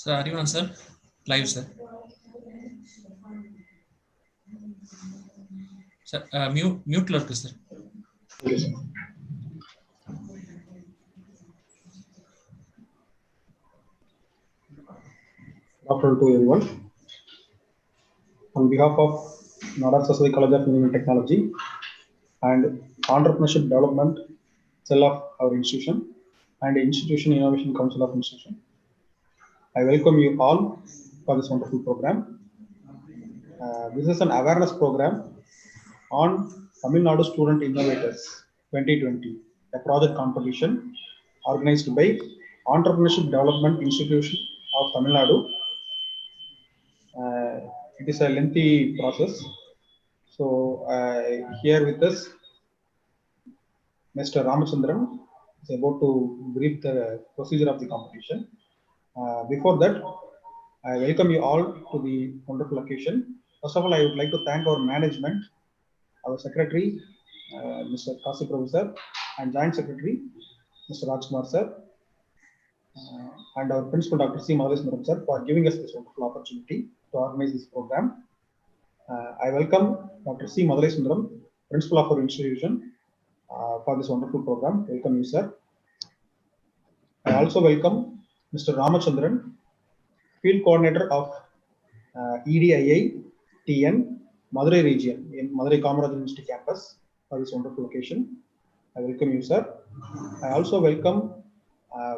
Sir, are you on, sir? Live, sir. Sir, mute clerk, sir. Okay, sir. Good afternoon to everyone. On behalf of Nadar Saraswathi College of Engineering and Technology and Entrepreneurship Development Cell of our institution and Institution Innovation Council of Institution, I welcome you all for this wonderful program. This is an awareness program on Tamil Nadu Student Innovators 2020, a project competition organized by Entrepreneurship Development Institution of Tamil Nadu. It is a lengthy process. So here with us, Mr. Ramachandran is about to brief the procedure of the competition. Before that, I welcome you all to the wonderful occasion. First of all, I would like to thank our management, our secretary, Mr. Kasi Prabhu sir, and joint secretary, Mr. Rajkumar sir, and our principal, Dr. C. Madurai sir, for giving us this wonderful opportunity to organize this program. I welcome Dr. C. Madurai Sundaram, principal of our institution, for this wonderful program. Welcome you, sir. I also welcome Mr. Ramachandran, field coordinator of EDII TN Madurai region in Madurai Kamaraj University campus for this wonderful occasion. I welcome you, sir. I also welcome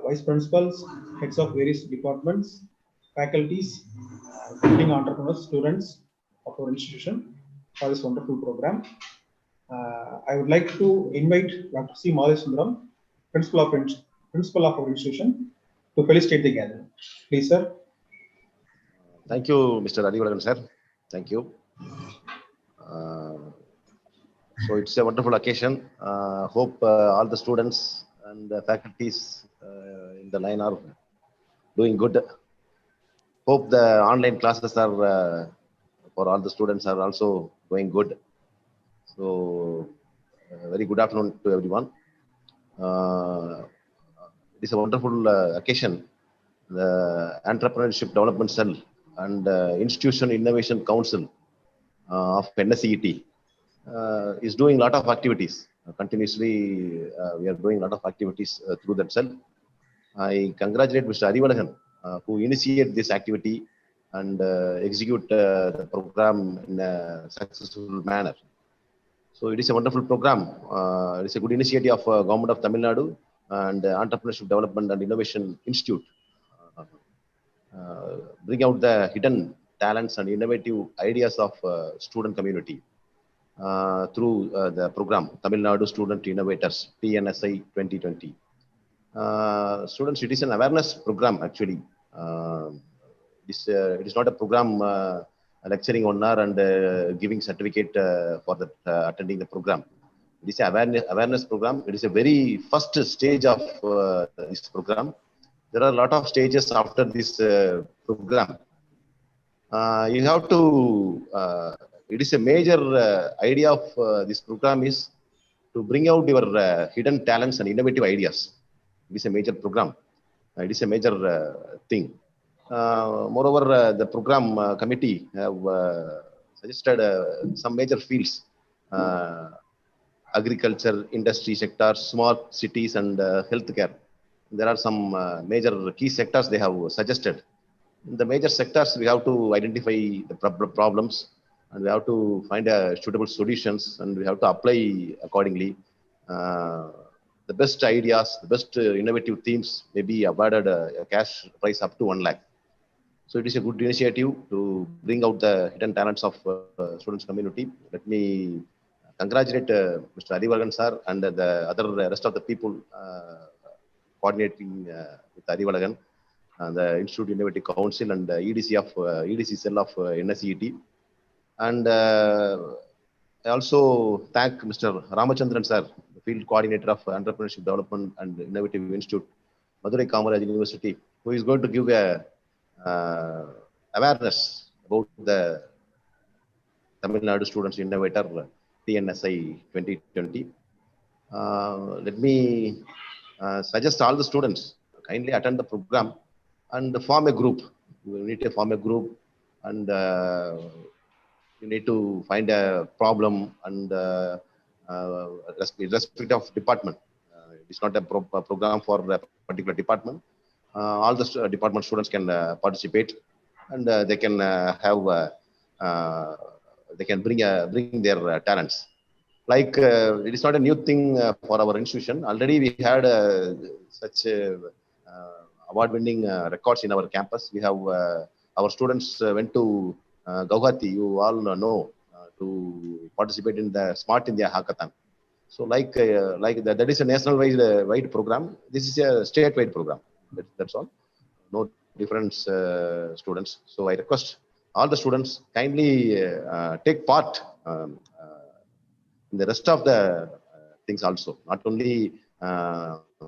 vice principals, heads of various departments, faculties, building entrepreneurs, students of our institution for this wonderful program. I would like to invite Dr. C. Madurai Sundaram, principal of our institution, to felicitate the gathering. Please, sir. Thank you, Mr. Adivalan, sir. Thank you. So it's a wonderful occasion. Hope all the students and the faculties in the line are doing good. Hope the online classes are for all the students are also going good. So very good afternoon to everyone. It is a wonderful occasion. The Entrepreneurship Development Cell and Institution Innovation Council of NSCET is doing a lot of activities. Continuously, we are doing a lot of activities through that cell. I congratulate Mr. Adivalagan, who initiated this activity and execute the program in a successful manner. So it is a wonderful program. It is a good initiative of Government of Tamil Nadu and Entrepreneurship Development and Innovation Institute. Bring out the hidden talents and innovative ideas of student community through the program Tamil Nadu Student Innovators TNSI 2020. Students, it is an awareness program actually. It is not a program lecturing on hour and giving certificate for the attending the program. It is an awareness program. It is a very first stage of this program. There are a lot of stages after this program. You have to, it is a major idea of this program is to bring out your hidden talents and innovative ideas. It is a major program. It is a major thing. Moreover, the program committee have suggested some major fields, agriculture, industry sector, smart cities and healthcare. There are some major key sectors they have suggested. In the major sectors, we have to identify the problems and we have to find suitable solutions and we have to apply accordingly. The best ideas, the best innovative themes may be awarded a cash prize up to 1 lakh. So it is a good initiative to bring out the hidden talents of students community. Let me congratulate Mr. Adivagan sir and the other rest of the people coordinating with Adivalagan and the Institute Innovative Council and the EDC of EDC cell of NSCET. And I also thank Mr. Ramachandran sir, the field coordinator of Entrepreneurship Development and Innovative Institute, Madurai Kamaraj University, who is going to give a awareness about the Tamil Nadu Students Innovator TNSI 2020. Let me suggest all the students kindly attend the program and form a group. You need to form a group, and you need to find a problem, and irrespective of department. It's not a program for a particular department. All the department students can participate, and they can have they can bring their talents. Like it is not a new thing for our institution. Already we had such award-winning records in our campus. We have our students went to Guwahati, you all know, to participate in the Smart India Hackathon. So like that is a national wide program. This is a state-wide program. That's all. No difference students. So I request all the students kindly take part in the rest of the things also. Not only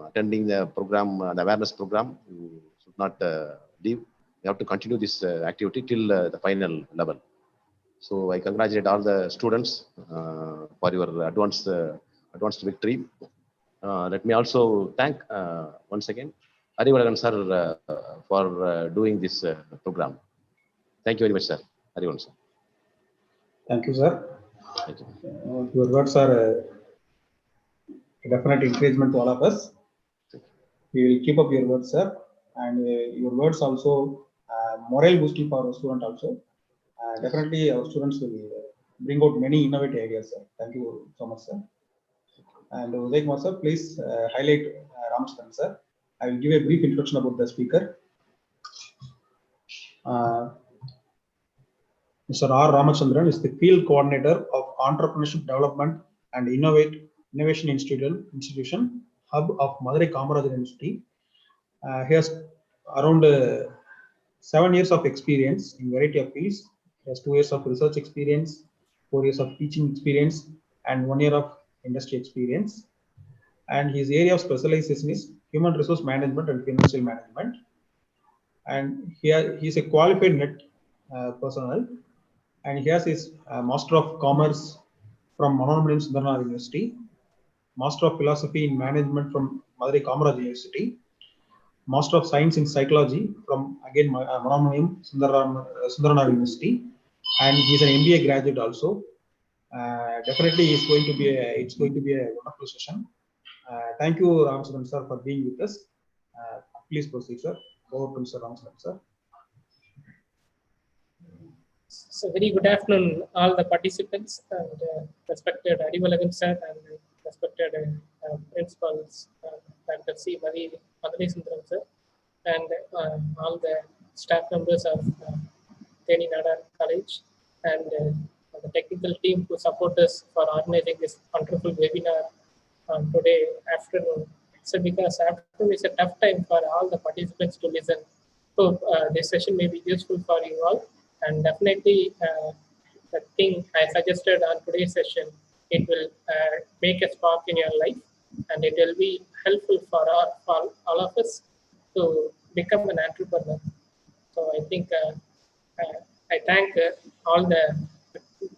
attending the program, the awareness program, you should not leave. You have to continue this activity till the final level. So I congratulate all the students for your advanced victory. Let me also thank once again Arivalan sir for doing this program. Thank you very much, sir. Arivalan sir. Thank you, sir. Thank you. Your words are a definite encouragement to all of us. We will keep up your words, sir, and your words also morale boosting for our student also. Definitely our students will bring out many innovative ideas, sir. Thank you so much, sir. And Udai Kumar sir, please highlight Ramachandran sir. I will give a brief introduction about the speaker. Mr. R. Ramachandran is the field coordinator of Entrepreneurship Development and Innovation Institution, hub of Madurai Kamaraj University. He has around 7 years of experience in variety of fields. He has 2 years of research experience, 4 years of teaching experience, and 1 year of industry experience. And his area of specialization is human resource management and financial management. And he is a qualified NET personnel, and he has his Master of Commerce from Manonamalayam Sundaranath University, Master of Philosophy in Management from Madurai Kamaraj University, Master of Science in Psychology from again Manonamalayam Sundaranath University, and he is an MBA graduate also. Definitely, it's going to be a wonderful session. Thank you, Ramachandran sir, for being with us. Please proceed, sir. Over to Mr. Ramachandran sir. So very good afternoon, all the participants, and respected Adivalagan sir and respected principals, Dr. C. Madurai Sundaram sir, and all the staff members of Theni Nadar College, and the technical team who support us for organizing this wonderful webinar today afternoon. So because afternoon is a tough time for all the participants to listen. Hope this session may be useful for you all. And definitely, the thing I suggested on today's session, it will make a spark in your life, and it will be helpful for all of us to become an entrepreneur. So I think I thank all the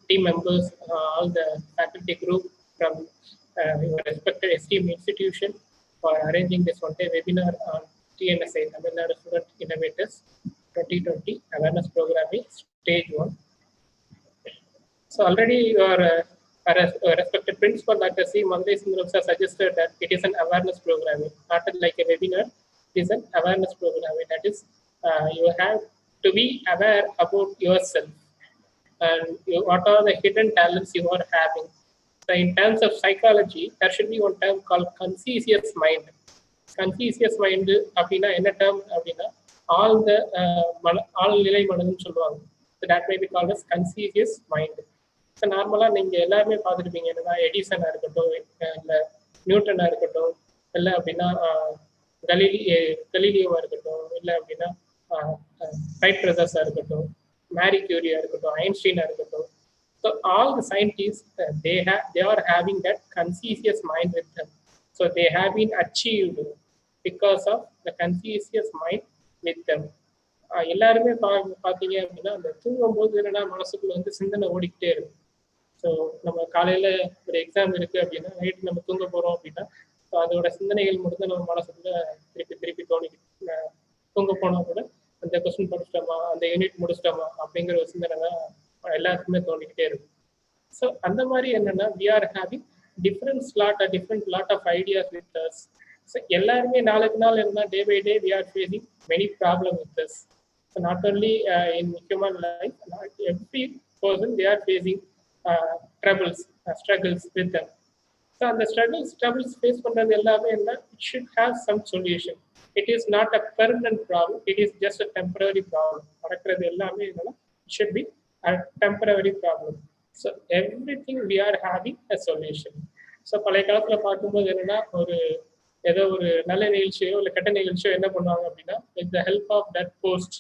team members, all the faculty group from your respected esteemed institution for arranging this one-day webinar on TNSI, Tamil Nadu Student Innovators 2020 Awareness Programming Stage 1. So already your respected principal, Dr. C. Madurai Sundaram sir, suggested that it is an awareness programming, not like a webinar. It is an awareness programming. That is, you have to be aware about yourself and what are the hidden talents you are having. So in terms of psychology, there should be one term called conscious mind. Conscious mind அப்படின்னா என்ன term அப்படின்னா ஆழ்நிலை மனதுன்னு சொல்லுவாங்க. So that may be called as conscious mind. So நார்மலாக நீங்கள் எல்லாருமே பார்த்துருப்பீங்க, என்னன்னா எடிசனாக இருக்கட்டும், இல்லை நியூட்டனாக இருக்கட்டும், இல்லை அப்படின்னா கலீலியோவாக இருக்கட்டும், இல்லை அப்படின்னா ரைட் பிரதர்ஸாக இருக்கட்டும், மேரி கியூரியாக இருக்கட்டும், ஐன்ஸ்டீனாக இருக்கட்டும். So all the scientists, they are having that conscious mind with them. So they have been achieved because of the conscious mind with them. எல்லாருமே பார்த்தீங்க அப்படின்னா அந்த தூங்கும் போது என்னன்னா மனசுக்குள்ள வந்து சிந்தனை ஓடிக்கிட்டே இருக்கும். ஸோ நம்ம காலையில ஒரு எக்ஸாம் இருக்கு அப்படின்னா நைட்டு நம்ம தூங்க போறோம் அப்படின்னா அதோட சிந்தனைகள் மட்டும் நம்ம மனசுக்குள்ள திருப்பி தோணிக்கிட்டு தூங்க போனா கூட அந்த கொஸ்டின் படிச்சிட்டோமா, அந்த யூனிட் முடிச்சிட்டோமா அப்படிங்கிற ஒரு சிந்தனை தான் எல்லாருக்குமே தோண்டிக்கிட்டே இருக்கும். ஸோ அந்த மாதிரி என்னன்னா we are having different lot of ideas with us. So எல்லாருமே நாளுக்கு நாள் என்ன day by day we are facing many problems with us. So not only in human life, every person they are facing struggles with them. So அந்த struggles face பண்றது எல்லாமே என்ன, it should have some solution. It is not a permanent problem, it is just a temporary problem. நடக்கிறது எல்லாமே என்னன்னா it should be a temporary problem. So everything we are having a solution. So பழைய காலத்துல பார்க்கும்போது என்னன்னா ஏதோ ஒரு நல்ல நிகழ்ச்சியோ இல்லை கெட்ட நிகழ்ச்சியோ என்ன பண்ணுவாங்க அப்படின்னா with the help of that post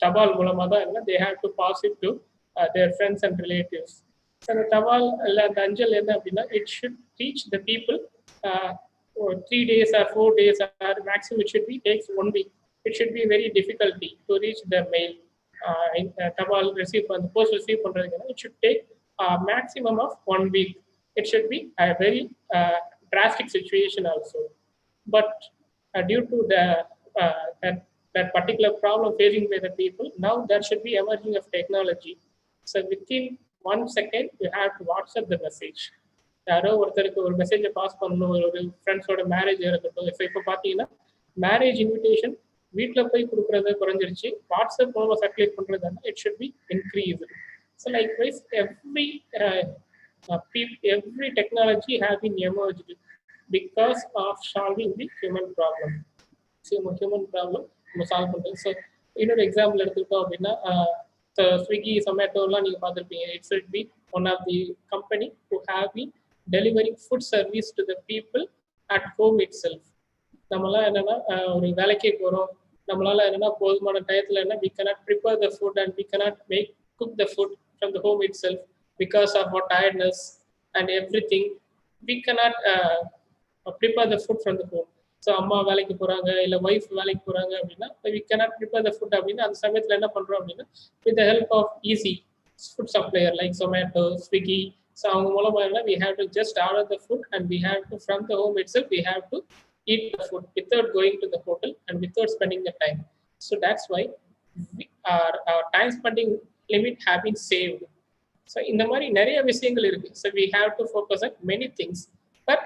தபால் மூலமா தான் என்ன they have to pass it to their friends and relatives. So அந்த தபால் இல்லை அந்த அஞ்சல் என்ன அப்படின்னா it should reach the people 3 days or 4 days or maximum it should be takes 1 week. It should be very difficulty to reach the mail. தபால் receive அந்த post receive பண்றதுக்கு it should take maximum of 1 week. It should be a very drastic situation also. But due to that particular problem facing by the people, now there should be emerging of technology. So within 1 second, you have to WhatsApp the message. யாரோ ஒருத்தருக்கு ஒரு மெசேஜை pass பண்ணணும், ஒரு ஃப்ரெண்ட்ஸோட marriage இருக்கட்டும். இப்போ பார்த்தீங்கன்னா மேரேஜ் இன்விடேஷன் வீட்டில் போய் கொடுக்குறது குறைஞ்சிருச்சு, வாட்ஸ்அப் மூலமாக சர்க்குலேட் பண்ணுறது it should B increased. So likewise, every technology has been emerged because of solving the human problem. So human problem solve பண்றது. So இன்னொரு எக்ஸாம்பிள் எடுத்துக்கிட்டோம் அப்படின்னா ஸ்விக்கி சொமேட்டோலாம் நீங்கள் பார்த்துருப்பீங்க. It should be one of the company who have been delivering food service to the people at home itself. நம்மளாம் என்னன்னா ஒரு வேலைக்கே போகிறோம், நம்மளால என்னன்னா போதுமான டயத்தில் என்ன we cannot prepare the food and we cannot cook the food from the home itself because of our tiredness and everything. We cannot prepare the food from the home. So அம்மா வேலைக்கு போறாங்க இல்லை ஒய்ஃப் வேலைக்கு போறாங்க அப்படின்னா we cannot prepare the food அப்படின்னா அந்த சமயத்தில் என்ன பண்றோம் அப்படின்னா with the help of easy food supplier like Zomato, Swiggy. So அவங்க மூலமா என்ன we have to just order the food and we have to from the home itself we have to eat the food without going to the hotel and without spending the time. So that's why our time spending limit have been saved. So இந்த மாதிரி நிறைய விஷயங்கள் இருக்கு. So we have to focus on many things. But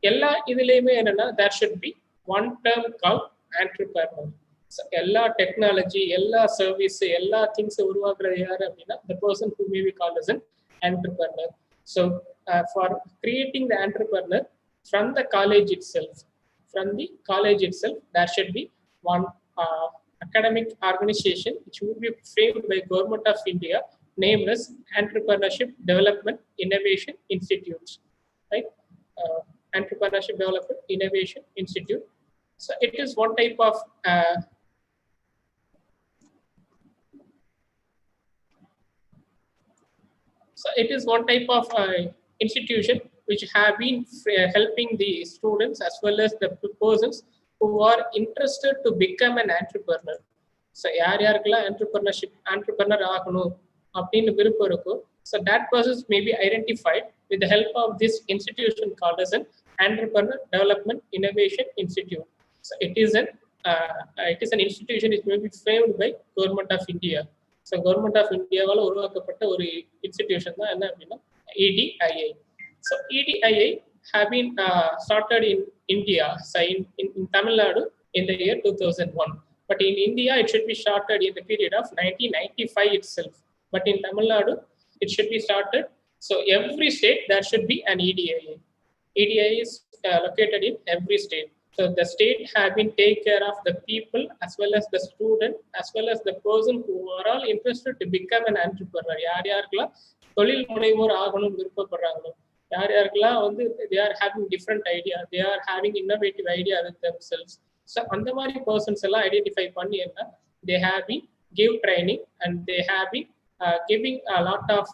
எல்லா இதுலயுமே என்னன்னா there should be one term called entrepreneur. So எல்லா technology, எல்லா சர்வீஸ், எல்லா திங்ஸ் உருவாக்குறது யாரு அப்படின்னா the person who may be called as an entrepreneur. So for creating the entrepreneur from the college itself, there should be one academic organization which will be framed by Government of India named as Entrepreneurship Development Innovation Institute, right? Entrepreneurship Development Innovation Institute. So it is one type of institution which have been helping the students as well as the persons who are interested to become an entrepreneur. So யாருக்கெல்லாம் entrepreneur ஆகணும் அப்படின்னு விருப்பம் இருக்கோ, so that persons may be identified with the help of this institution called as an Entrepreneur Development Innovation Institute. So it is an institution which may be framed by Government of India. So Government of India வால உருவாக்கப்பட்ட ஒரு institution தான் என்ன அப்படின்னா EDII. So EDII have been started in India, so in Tamil Nadu in the year 2001. But in India, it should be started in the period of 1995 itself. But in Tamil Nadu, it should be started. So every state, there should be an EDII. EDII is located in every state. So the state have been take care of the people as well as the student as well as the person who are all interested to become an entrepreneur. யாருக்கெல்லாம் தொழில் முனைவோர் ஆகணும் விருப்பப்படுறாங்களோ, யாருக்கெல்லாம் வந்து they are having different idea, they are having innovative idea with themselves. So அந்த மாதிரி persons எல்லாம் identify பண்ணி என்ன they have been give training and they have been giving a lot of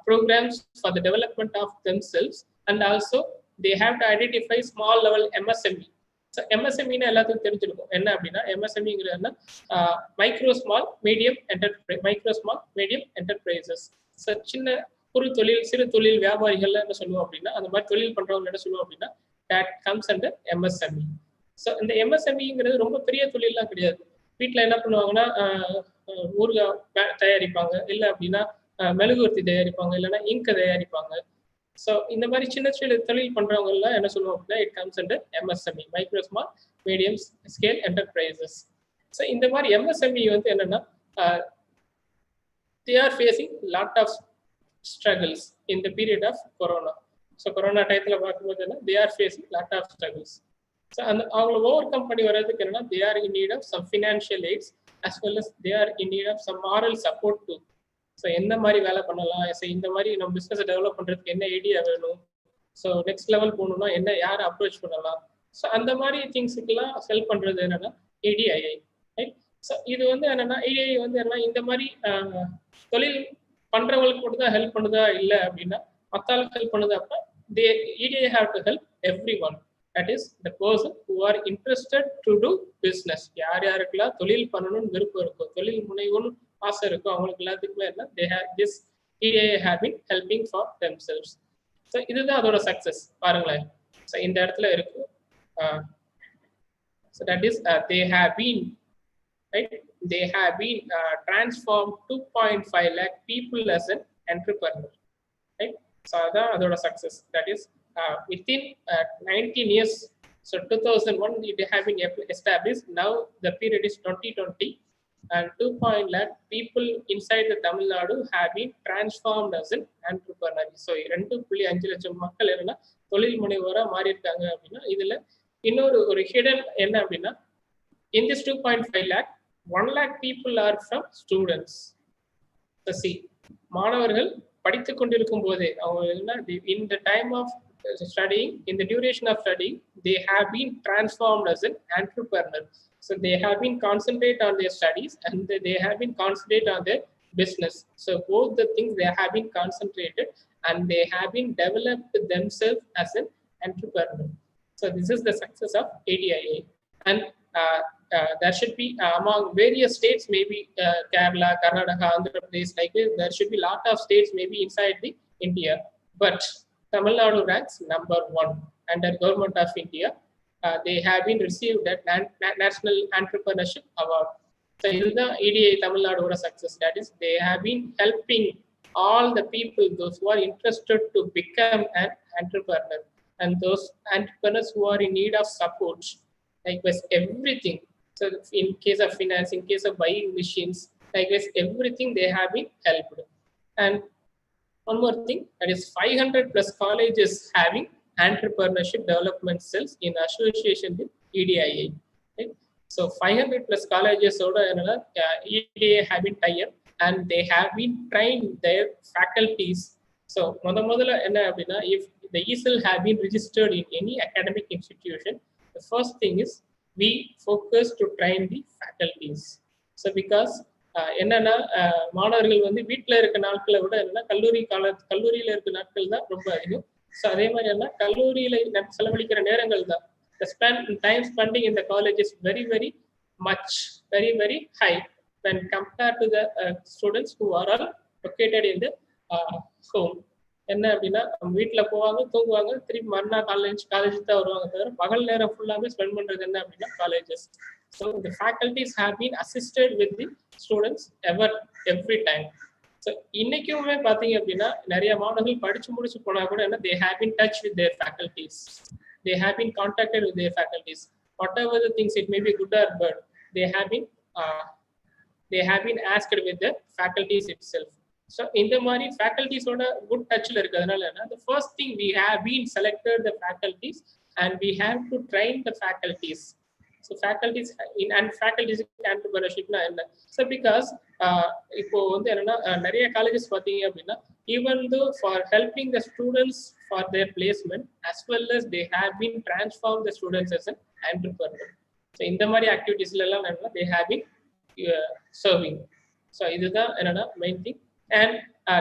programs for the development of themselves, and also they have to identify small level MSME. So MSME னா எல்லாத்துக்கும் தெரிஞ்சிருக்கும் என்ன அப்படின்னா MSMEங்கிறது micro small medium enterprises. So சின்ன சிறு தொழில் வியாபாரிகள் என்ன சொல்லுவோம் அப்படின்னா அந்த மாதிரி தொழில் பண்றவங்க என்ன சொல்லுவோம் அப்படின்னா that comes under MSME. So இந்த MSMEங்கிறது ரொம்ப பெரிய தொழில்லாம் கிடையாது. வீட்டில் என்ன பண்ணுவாங்கன்னா ஊறுகாய் தயாரிப்பாங்க, இல்லை அப்படின்னா மெழுகுவர்த்தி தயாரிப்பாங்க, இல்லைன்னா இங்கு தயாரிப்பாங்க. ஸோ இந்த மாதிரி சின்ன சின்ன தொழில் பண்றவங்க எல்லாம் என்ன சொல்லுவோம் அப்படின்னா it comes under MSME, micro small medium scale enterprises. So இந்த மாதிரி MSME வந்து என்னன்னா they are facing lot of struggles in the period of corona. So corona டயத்தில் பார்க்கும்போது என்ன they are facing lot of struggles. So அந்த அவங்களை over come பண்ணி வர்றதுக்கு என்னன்னா they are in need of some financial aids as well as they are in need of some moral support too. So எந்த மாதிரி வேலை பண்ணலாம், ஸோ இந்த மாதிரி நம்ம பிஸ்னஸை டெவலப் பண்ணுறதுக்கு என்ன ஐடியா வேணும், ஸோ நெக்ஸ்ட் லெவல் போகணும்னா என்ன யாரை அப்ரோச் பண்ணலாம், ஸோ அந்த மாதிரி திங்ஸுக்கெல்லாம் ஹெல்ப் பண்ணுறது என்னன்னா EDII, ரைட். ஸோ இது வந்து என்னன்னா EDII வந்து என்னன்னா இந்த மாதிரி தொழில் பண்ணுறவங்களுக்கு மட்டும் தான் ஹெல்ப் பண்ணுதா இல்லை அப்படின்னா மற்றாளுக்கு ஹெல்ப் பண்ணுது. அப்போ EDII have to help everyone, that is the person who are interested to do business. யார் யாருக்கெல்லாம் தொழில் பண்ணணும்னு விருப்பம் இருக்கும், தொழில் முனைவோன்னு ஆசை இருக்கும், அவங்களுக்கு எல்லாத்துக்குமே என்ன they have this EDII have been helping for themselves. So இதுதான் அதோட சக்சஸ் பாருங்களேன். ஸோ இந்த இடத்துல இருக்கு. So that is they have been, right, they have been transformed 2.5 lakh people as an entrepreneur, right. So அதான் அதோட success. That is within 19 years, so 2001 it have been established. Now the period is 2020 and 2.5 lakh people inside the Tamil Nadu have been transformed as an entrepreneur. So 2.5 லட்சம் மக்கள் என்ன தொழில் முனைவோரா மாறி இருக்காங்க அப்படின்னா இதுல இன்னொரு ஒரு ஹிடன் என்ன அப்படின்னா in this 2.5 lakh 1 lakh people are from students. So see, மாணவர்கள் படித்துக் கொண்டிருக்கும் போதே அவங்க in the time of studying, in the duration of studying, they have been transformed as an entrepreneur. So they have been concentrate on their studies and they have been concentrate on their business. So both the things they have been concentrated and they have been developed themselves as an entrepreneur. So this is the success of EDII. And there should be among various states, maybe Kerala, Karnataka, Andhra Pradesh, like this, there should be lot of states maybe inside the India, but Tamil Nadu ranks number 1 under Government of India. They have been received that National Entrepreneurship Award. So this is the EDII Tamil Nadu success. That is, they have been helping all the people, those who are interested to become an entrepreneur, and those entrepreneurs who are in need of support, like with everything. So in case of finance, in case of buying machines, like with everything they have been helped. And one more thing, that is 500 plus colleges having entrepreneurship development cells in association with EDII. Right? So 500 plus colleges EDII have been tied up and they have been trained their faculties. So if the ESL have been registered in any academic institution, the first thing is we focus to train the faculties. So because என்னன்னா மாணவர்கள் வந்து வீட்டில் இருக்க நாட்களை விட என்னன்னா கல்லூரியில இருக்க நாட்கள் தான் ரொம்ப அதிகம். ஸோ அதே மாதிரி என்ன கல்லூரியில செலவழிக்கிற நேரங்கள் தான் time spending in the college is very very high when compared to the students who are all located in the home. என்ன அப்படின்னா வீட்டில் போவாங்க, தூங்குவாங்க, திருப்பி மறுநாள் காலேஜ் தான் வருவாங்க, தவிர பகல் நேரம் ஃபுல்லாமே ஸ்பெண்ட் பண்றது என்ன அப்படின்னா colleges. So the faculties have been assisted with the students every time. So இன்னைக்குமே பாத்தீங்க அப்படின்னா நிறைய மாணவர்கள் படிச்சு முடிச்சு போனா கூட என்ன they have been touch with their faculties, they have been contacted with their faculties, whatever the things it may be good or bad, they have been asked with the faculties itself. So in the மாதிரி faculties oda good touchல இருக்கிறதுனால என்ன the first thing we have been selected the faculties and we have to train the faculties. So faculties in and faculties entrepreneurship na enna, so because ipo வந்து என்னன்னா நிறைய colleges பாத்தீங்க அப்படின்னா even though for helping the students for their placement as well as they have been transformed the students as an entrepreneur. So இந்த மாதிரி ஆக்டிவிட்டீஸ்ல எல்லாம் என்னன்னா they have been serving. So இதுதான் என்னன்னா main thing. And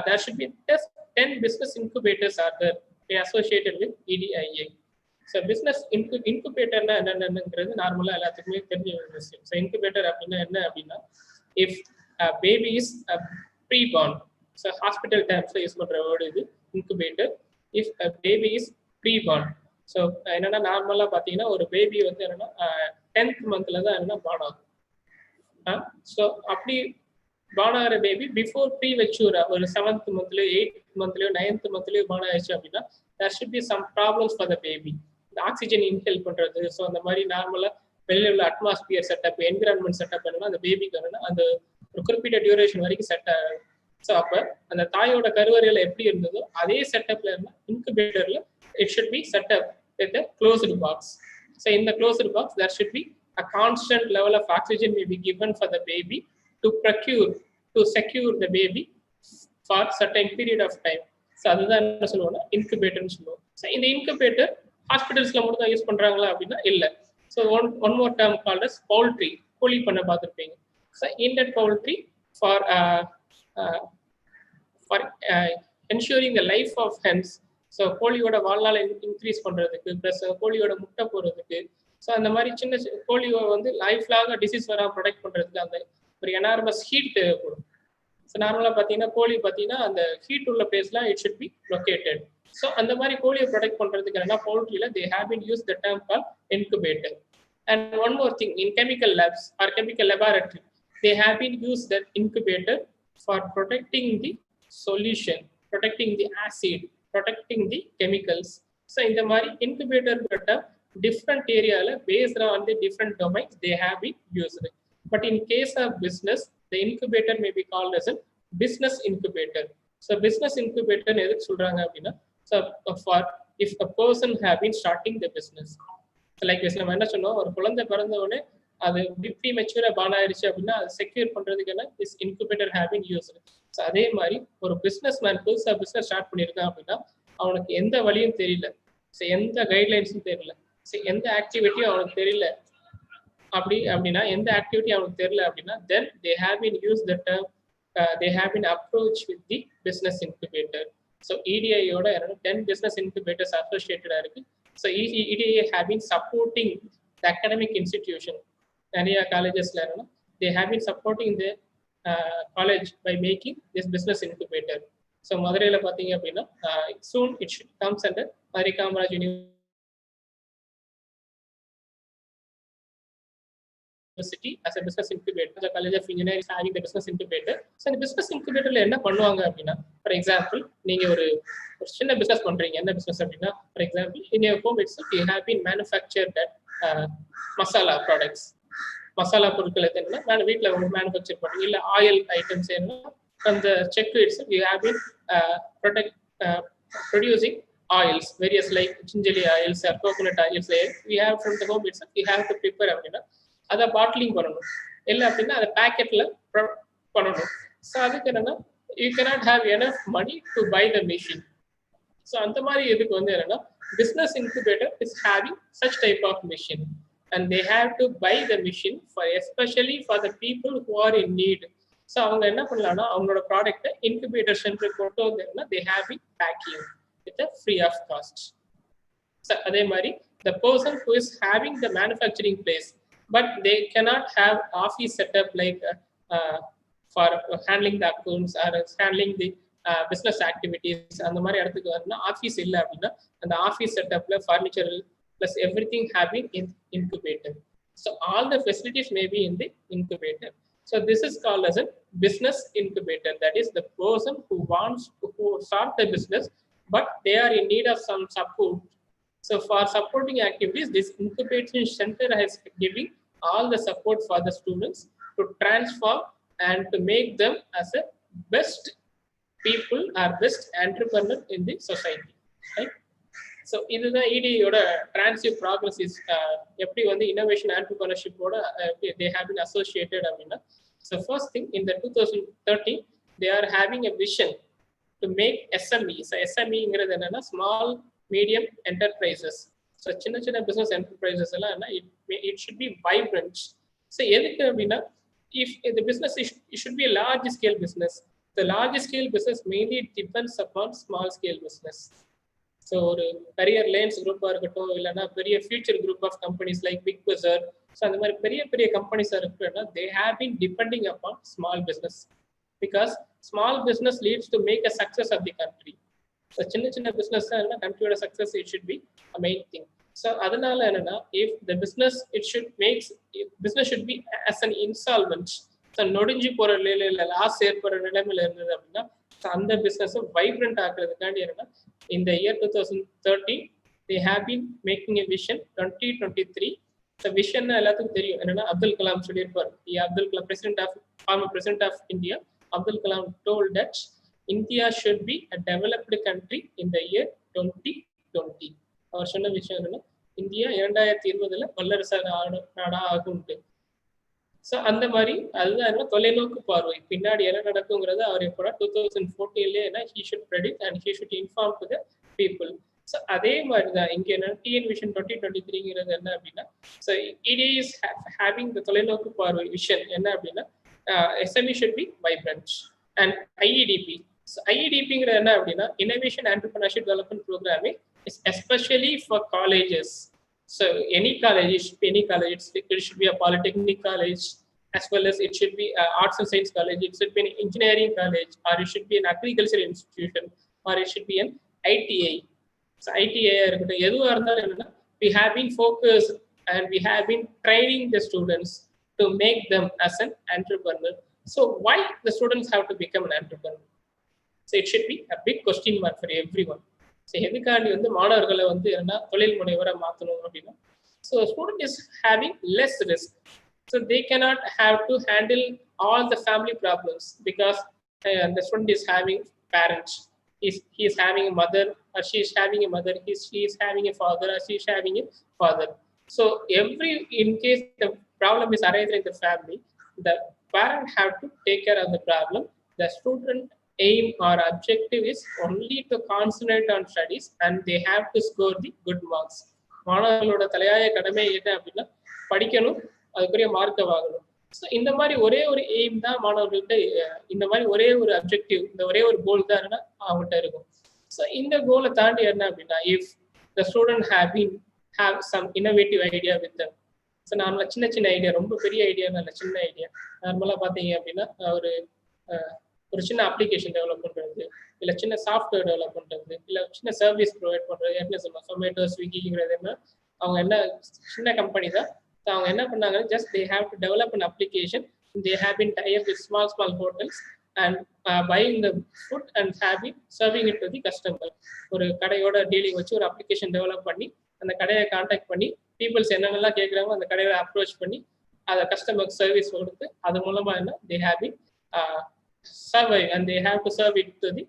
there should be just 10 business incubators are there associated with EDII. So business incubator na என்னங்கிறது நார்மலா எல்லாத்துக்குமே தெரிஞ்ச ஒரு விஷயம். So incubator அப்படின்னா என்ன அப்படின்னா if a baby is pre-born, so hospital terms use பண்ற வேர்டு இது incubator. If a baby is pre-born, so என்னன்னா நார்மலா பாத்தீங்கன்னா ஒரு பேபி வந்து என்னன்னா 10th monthல தான் என்னன்னா born ஆகும். ஸோ அப்படி born ஆகிற பேபி பிஃபோர் ப்ரீமெச்சூரா ஒரு 7th மந்த்லயோ 8th மந்த்லயோ 9th மந்த்லயோ born ஆயிடுச்சு அப்படின்னா there should be some problems for the baby. இந்த ஆக்சிஜன் இன்ஹேல் பண்றது, ஸோ அந்த மாதிரி நார்மலா வெளியில உள்ள அட்மாஸ்பியர் செட்டப், என்விரான்மெண்ட் செட்டப் என்னன்னா அந்த பேபிக்கு என்னன்னா அந்த ஒரு குறிப்பிட்ட டியூரேஷன் வரைக்கும் செட் ஆகும். ஸோ அப்போ அந்த தாயோட கருவறையில எப்படி இருந்ததோ அதே செட்டப்ல இருந்தா இன்குபேட்டர்ல it should be setup with closed box. So இந்த closed box there should be a constant level of oxygen may be given for the baby to secure the baby for certain period of time. So அதுதான் என்ன சொல்லுவோம்னா இன்குபேட்டர்னு சொல்லுவோம். So இந்த incubator ஹாஸ்பிட்டல்ஸ்ல மட்டும் தான் use பண்றாங்களா அப்படின்னா இல்லை. So one more term called as poultry, கோழி பண்ண பார்த்துருப்பீங்க. So intend poultry for ensuring the life of hens. So கோழியோட வாழ்நாளை இன்க்ரீஸ் பண்றதுக்கு ப்ளஸ் கோழியோட முட்டை போடுறதுக்கு, ஸோ அந்த மாதிரி சின்ன கோழியை வந்து லைஃப் லாங் டிசீஸ் வராமல் ப்ரொடெக்ட் பண்றதுக்கு அந்த ஒரு எனார்மஸ் ஹீட் தேவைப்படும். ஸோ நார்மலாக பார்த்தீங்கன்னா கோழி பார்த்தீங்கன்னா அந்த ஹீட் உள்ள பிளேஸ்லாம் it should be located. So அந்த மாதிரி கோழியை ப்ரொடெக்ட் பண்றதுக்கு என்னன்னா பவுல்ட்ரியில் they have been use the term call incubator. And one more thing, in chemical labs or chemical laboratory they have been use that incubator for protecting the solution, protecting the acid, protecting the chemicals. So in the mari incubator term different area based on the different domains they have been used. But in case of business, the incubator may be called as a business incubator. So business incubator eduk solranga appadina, so for if a person have been starting the business, so like this நம்ம என்ன சொன்னோம், ஒரு குழந்தை பிறந்த உடனே அது ப்ரீமெச்சூரா born ஆயிருச்சு அப்படின்னா அது செக்யூர் பண்றதுக்கு this incubator have been used. So அதே மாதிரி ஒரு பிஸ்னஸ் மேன் புதுசாக பிஸ்னஸ் ஸ்டார்ட் பண்ணியிருக்கான் அப்படின்னா அவனுக்கு எந்த வழியும் தெரியல, ஸோ எந்த கைட்லைன்ஸும் தெரியல, ஸோ எந்த ஆக்டிவிட்டியும் அவனுக்கு தெரியல அப்படின்னா எந்த ஆக்டிவிட்டி அவனுக்கு தெரியல அப்படின்னா then they have been use the term they have been approach with the business incubator. So இடிஐயோட 10 பிஸ்னஸ் இன்குபேட்டர்ஸ் அசோசியேட்டடாக இருக்கு. So EDI have been supporting the academic institution. நிறைய காலேஜஸ்ல என்னன்னா they have been supporting the college by making this business incubator. So Madurai பார்த்தீங்க அப்படின்னா soon it should comes under Kamaraj University as a business incubator. The College of Engineering is having the business incubator. So இந்த business incubatorல என்ன பண்ணுவாங்க அப்படின்னா, for example நீங்க ஒரு சின்ன business பண்றீங்க, என்ன business அப்படின்னா for example in your home itself you have been manufactured that masala products. Masala பொருட்கள் என்னன்னா வீட்டில் அவங்க மேனுஃபேக்சர் பண்ணுங்க, இல்லை ஆயில் ஐட்டம்ஸ் என்ன அந்த check it's you have been producing oils various like gingelly oils or coconut oils we have from the home it's you have to prepare அப்படின்னா அதை பாட்டிலிங் பண்ணணும், இல்லை அப்படின்னா அதை பேக்கெட்ல பண்ணணும். ஸோ அதுக்கு என்னன்னா you cannot have enough money to buy the machine. So அந்த மாதிரி இதுக்கு வந்து என்னன்னா business incubator is having such type of machine. And they have to buy the machine for especially for the people who are in need. So அவங்க என்ன பண்ணலாம்னா அவங்களோட ப்ராடக்ட்டை இன்குபேட்டர் சென்டருக்கு கொண்டு வந்தேன்னா they have been packing with a free of cost. So அதே மாதிரி the person who is having the manufacturing place but they cannot have office setup like for handling the accounts or handling the business activities, அந்த மாதிரி இடத்துக்கு வரணும்னா office இல்லை அப்படின்னா அந்த office செட்டப்ல furniture plus everything have been in incubator. So all the facilities may be in the incubator. So this is called as a business incubator. That is the person who wants to start the business but they are in need of some support. So for supporting activities, this incubation center has giving all the support for the students to transform and to make them as a best people or best entrepreneur in the society, right? So இதுதான் இடியோட டிரான்சிவ் progress is எப்படி வந்து innovation ஆண்டர்பிரினர்ஷிப்போட they have been associated அப்படின்னா, so first thing இந்த 2030 they are having a vision to make SME. So எஸ்எம்இங்கிறது என்னன்னா ஸ்மால் மீடியம் என்டர்பிரைசஸ். ஸோ சின்ன சின்ன பிஸ்னஸ் என்டர்பிரைசஸ் எல்லாம் என்ன it should B vibrant. So எதுக்கு அப்படின்னா if the business it should be a large scale business. The large scale business mainly depends upon small scale business. So ஒரு career lens குரூப்பாக இருக்கட்டும், இல்லைன்னா பெரிய Future Group of companies like Big Bazaar, so அந்த மாதிரி பெரிய பெரிய கம்பெனிஸாக இருக்குன்னா they have been depending upon small business because small business leads to make a success of the country. So சின்ன சின்ன பிஸ்னஸ் தான் என்ன கண்ட்ரியோட success it should be a main thing. So அதனால என்னன்னா, if the business business should be as an insolvent, so நொடிஞ்சு போற நிலையில loss ஏற்படுற நிலைமையில இருந்தது அப்படின்னா அந்த பிசினஸ் வைப்ரண்ட் ஆக்குறதுக்காண்டி என்னன்னா இந்த year 2030 they have been making a vision 2023. the vision எல்லாத்துக்கும் தெரியும் என்னன்னா அப்துல் கலாம் சொல்லியிருப்பார். Abdul Kalam former president of India, Abdul Kalam told that India should be a developed country in the year 2020. அவர் சொன்ன விஷயம் என்னன்னா இந்தியா 2020 வல்லரசு நாடா ஆகும். ஸோ அந்த மாதிரி அதுதான் தொலைநோக்கு பார்வை, பின்னாடி என்ன நடக்குங்கிறது அவர் எப்போ 2014 ஏன்னா he should predict and he should inform to the people. So அதே மாதிரி தான் இங்கே என்ன டிஎன் விஷன் 2023ங்கிறது என்ன அப்படின்னா, so EDII is having the தொலைநோக்கு பார்வை விஷன் என்ன அப்படின்னா SME should be vibrant and IEDP. So IEDPங்கிறது என்ன அப்படின்னா Innovation Entrepreneurship Development Program is especially for colleges. So any college, it should be a polytechnic college, as well as it should be an arts and science college, it should be an engineering college, or it should be an agricultural institution, or it should be an ITI. So ITI, we have been focused and we have been training the students to make them as an entrepreneur. So why the students have to become an entrepreneur? So it should be a big question mark for everyone. So எதுக்காண்டி மாணவர்களை என்ன தொழில் முனைவரை மாற்றணும் அப்படின்னா, so student is having less risk. So they cannot have to handle all the family problems because the student is having parents, he is having a mother, or she is having a mother, she is having a father, or she is having a father. So in case the problem is arising in the family, the parent have to take care of the problem. The student aim or objective is only to concentrate on studies and they have to score the good marks. மாணவர்களோட தலையாய கடமை என்ன அப்படின்னா படிக்கணும், அதுக்குரிய மார்க்கை வாங்கணும். So இந்த மாதிரி ஒரே ஒரு எய்ம் தான் மாணவர்கள்ட்ட, இந்த மாதிரி ஒரே ஒரு அப்ஜெக்டிவ், இந்த ஒரே ஒரு கோல் தான் அவங்கள்ட்ட இருக்கும். ஸோ இந்த கோலை தாண்டி என்ன அப்படின்னா, if the student have some innovative idea with them. So நார்மலாக சின்ன ஐடியா, ரொம்ப பெரிய ஐடியா இல்லை, சின்ன ஐடியா. நார்மலாக பார்த்தீங்க அப்படின்னா ஒரு சின்ன அப்ளிகேஷன் டெவலப் பண்ணுறது, இல்லை சின்ன சாஃப்ட்வேர் டெவலப் பண்ணுறது, இல்லை சின்ன சர்வீஸ் ப்ரொவைட் பண்ணுறது. என்ன சொல்லலாம், சொமேட்டோ, ஸ்விக்கிங்கிறது என்ன, அவங்க என்ன சின்ன கம்பெனி தான். ஸோ அவங்க என்ன பண்ணாங்க, just they have to develop an application. They have been tie up with small hotels and buying the food and serving it to the customer. ஒரு கடையோட டீலிங் வச்சு ஒரு அப்ளிகேஷன் டெவலப் பண்ணி அந்த கடையை கான்டாக்ட் பண்ணி பீப்புள்ஸ் என்னென்னலாம் கேட்குறாங்க அந்த கடையை அப்ரோச் பண்ணி அதை கஸ்டமருக்கு சர்வீஸ் கொடுத்து அது மூலமாக என்ன தே have bin survive and they have to serve it to the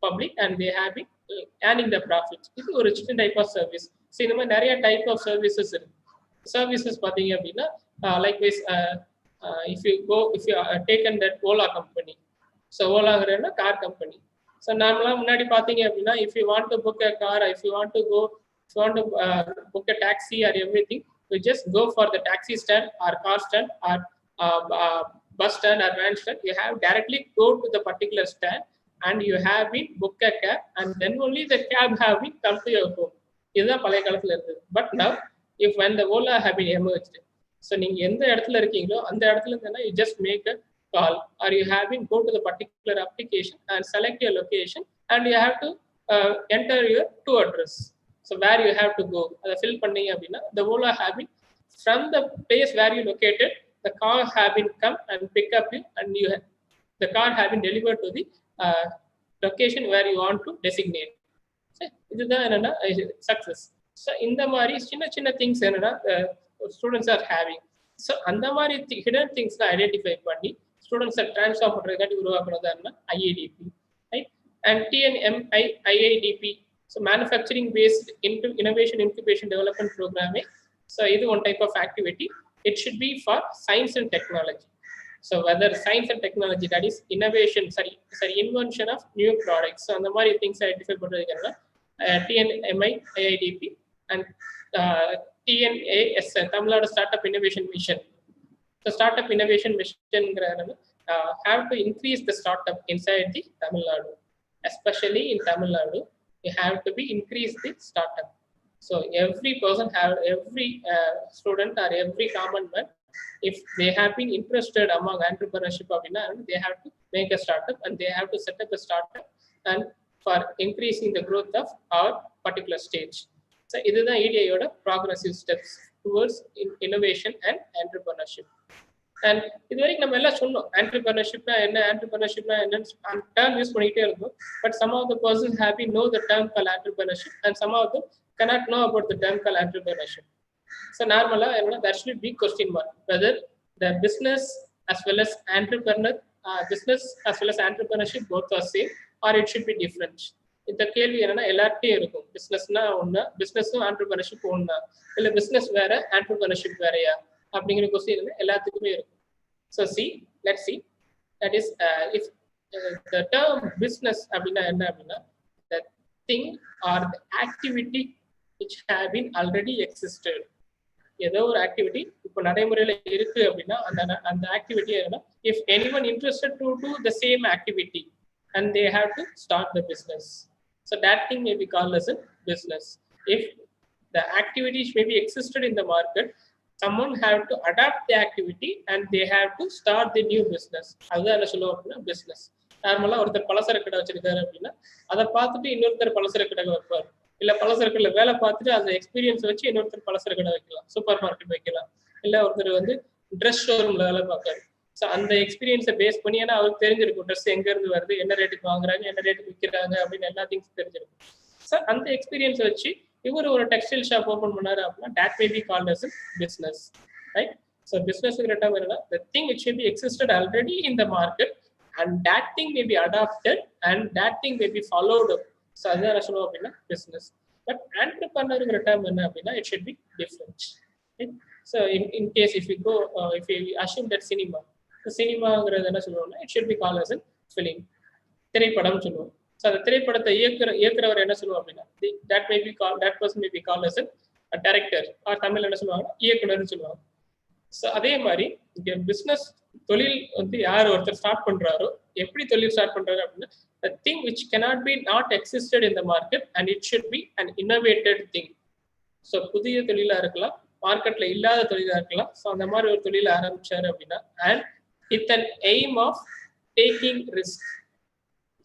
public and they have been earning the profits. இது ஒரு சின்ன டைப் ஆஃப் சர்வீஸ். ஸோ இந்த மாதிரி நிறைய டைப் ஆஃப் சர்வீசஸ் இருக்கு. சர்வீசஸ் பார்த்தீங்க அப்படின்னா likewise if you taken that Ola company. So ஓலாங்கிறதுனா கார் கம்பெனி. ஸோ நார்மலாக முன்னாடி பார்த்தீங்க அப்படின்னா if you want to book a car, if you want to book a taxi or everything, you just go for the taxi stand or car stand or bus stand or van stand. You have directly go to the particular stand and you have been book a cab and then only the cab have been come to your home. இதுதான் பழைய காலத்துல இருந்தது. But now if when the Ola have been emerged, so நீங்க எந்த இடத்துல இருக்கீங்களோ அந்த இடத்துல இருந்தா you just make a call or you have been go to the particular application and select your location and you have to enter your to address. So where you have to go, அதை fill பண்ணீங்க அப்படின்னா the Ola have been from the place where you located, the car have been come and pick up you and the car have been delivered to the location where you want to designate. So இதுதான் என்னன்னா success. So இந்த மாதிரி சின்ன things என்னன்னா students are having. So அந்த மாதிரி hidden திங்ஸ்லாம் identify பண்ணி ஸ்டூடெண்ட்ஸை ட்ரான்ஸ்ஃபார்ம் பண்ணுறதுக்காண்டி உருவாக்குறது என்ன IIDP, right? And TNSI-2020, so manufacturing based innovation incubation development ப்ரோக்ராமே. ஸோ இது one type of activity. It should be for science and technology. So whether science and technology, that is innovation, invention of new products. So அந்த மாதிரி things identify பண்றதுக்காக TNMI-IIDP and TNAS, Tamil Startup Innovation Mission. So Startup Innovation Mission have to increase the startup inside the Tamil Nadu, especially in Tamil Nadu. You have to be increase the startup. So every person every student or every common man, if they have been interested among entrepreneurship, they have to make a startup and they have to set up a startup and for increasing the growth of our particular stage. So இதுதான் EDIயோட progressive steps towards innovation and entrepreneurship. And இது வரைக்கும் நம்ம எல்லாம் சொன்னோம் என்டர்பிரினர்ஷிப்னா என்னன்னு term use பண்ணிக்கிட்டே இருக்கும். But some of the persons have been know the term call entrepreneurship and some of them cannot know about the term called entrepreneurship. So normally there should be question mark whether the business as well as entrepreneurship both are same or it should be different. இந்த கேள்வி என்னன்னா எல்லார்ட்டையும் இருக்கும். பிசினஸ்னா ஒண்ணா, பிசினஸும் entrepreneurship ஒண்ணா, இல்ல business வேற entrepreneurship வேறையா அப்படிங்கிற கொஸ்டின் எல்லாத்துக்குமே இருக்கும். So let's see that is if the term business அப்படின்னா என்ன அப்படின்னா the thing or the activity which have been already existed. ஏதோ ஒரு ஆக்டிவிட்டி இப்போ நடைமுறையில இருக்கு அப்படின்னா அந்த ஆக்டிவிட்டி என்ன, if anyone interested to do the same activity and they have to start the business, so that thing may be called as a business. If the activities may be existed in the market, someone have to adapt the activity and they have to start the new business. அதுதான் என்ன சொல்லுவோம் அப்படின்னா business. நார்மலா ஒருத்தர் பலசரக்கு கடை வச்சிருக்காரு அப்படின்னா அதை பார்த்துட்டு இன்னொருத்தர் பலசரக்கு கடை வைப்பார். இல்ல பலசரக்குல வேலை பார்த்துட்டு அந்த எக்ஸ்பீரியன்ஸ் வச்சு இன்னொருத்தர் பலசர கடை வைக்கலாம், சூப்பர் மார்க்கெட் வைக்கலாம். இல்ல ஒருத்தர் வந்து ட்ரெஸ் ஷோரூம்ல வேலை பார்க்காரு. ஸோ அந்த எக்ஸ்பீரியன்ஸை பேஸ் பண்ணி ஏன்னா அவருக்கு தெரிஞ்சிருக்கும் ட்ரெஸ் எங்க இருந்து வருது, என்ன ரேட்டுக்கு வாங்குறாங்க, என்ன ரேட்டுக்கு விற்கிறாங்க அப்படின்னு எல்லா திங்ஸ் தெரிஞ்சிருக்கும். ஸோ அந்த எக்ஸ்பீரியன்ஸ் வச்சு இவர் ஒரு டெக்ஸ்டைல் ஷாப் ஓப்பன் பண்ணாரு அப்படின்னா that may be called as a business, right? So businessங்கிற டேர்ம் என்னன்னா the thing which may be existed already in the market and that thing may be adopted and that thing may be followed up. So அதுதான் என்ன சொல்லுவோம் அப்படின்னா business. But என்டர்பிரினர்ங்கிற term என்ன அப்படின்னா it should be different. So in case if we assume that சினிமாங்கிறது என்ன சொல்லுவோம்னா it should be called as a film, திரைப்படம் சொல்லுவோம். ஸோ அந்த திரைப்படத்தை இயக்குறவர் என்ன சொல்லுவோம் அப்படின்னா that person may be called as a director or Tamil என்ன சொல்லுவாங்கன்னா இயக்குனர்னு சொல்லுவாங்க. ஸோ அதே மாதிரி இங்க பிசினஸ் தொழில் வந்து யார் ஒருத்தர் ஸ்டார்ட் பண்றாரோ, எப்படி தொழில் ஸ்டார்ட் பண்றாரு அப்படின்னா the thing which cannot be not existed in the market and it should be an innovated thing. So புதிய தொழிலா இருக்கலாம், மார்க்கெட்ல இல்லாத தொழிலா இருக்கலாம். ஸோ அந்த மாதிரி ஒரு தொழில ஆரம்பிச்சாரு அப்படின்னா and with an aim of taking risk.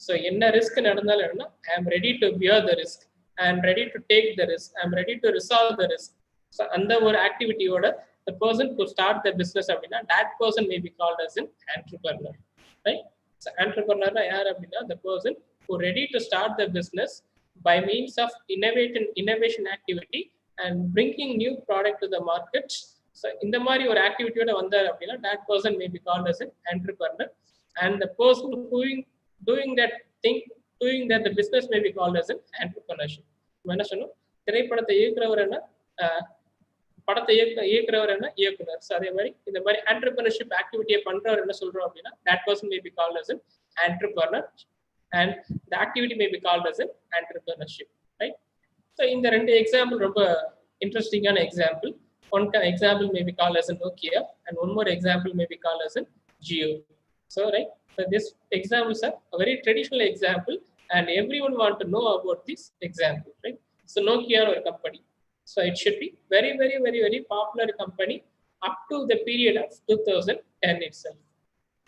So என்ன ரிஸ்க் நடந்தாலும் என்னன்னா I am ready to bear the risk, I am ready to take the risk, I am ready to resolve the risk. So அந்த ஒரு ஆக்டிவிட்டியோட the person who start the business அப்படின்னா that person may be called as an entrepreneur, right? So entrepreneur யார் அப்படின்னா the person who ready to start the business by means of innovation activity and bringing new product to the market. So இந்த மாதிரி ஒரு ஆக்டிவிட்டியோட வந்தார் அப்படின்னா that person may be called as an entrepreneur and the person doing that the business may be called as an entrepreneurship. என்ன சொன்னோம், திரைப்படத்தை இயக்குறவர் என்ன, படத்தை இயக்குறவர் என்ன, இயக்குனர். ஸோ அதே மாதிரி இந்த மாதிரி என்டர்பிரினர்ஷிப் ஆக்டிவிட்டியை பண்றவர் என்ன சொல்றோம் அப்படின்னா that person may be called as an entrepreneur and the activity may be called as an entrepreneurship, right? So இந்த ரெண்டு எக்ஸாம்பிள் ரொம்ப இன்ட்ரெஸ்டிங்கான example. One example may be called as a Nokia and one more example may be called as a Geo. So right, so this examples are a very traditional example and everyone want to know about this example, right? So Nokia or company, so it should be very popular company up to the period of 2010 itself.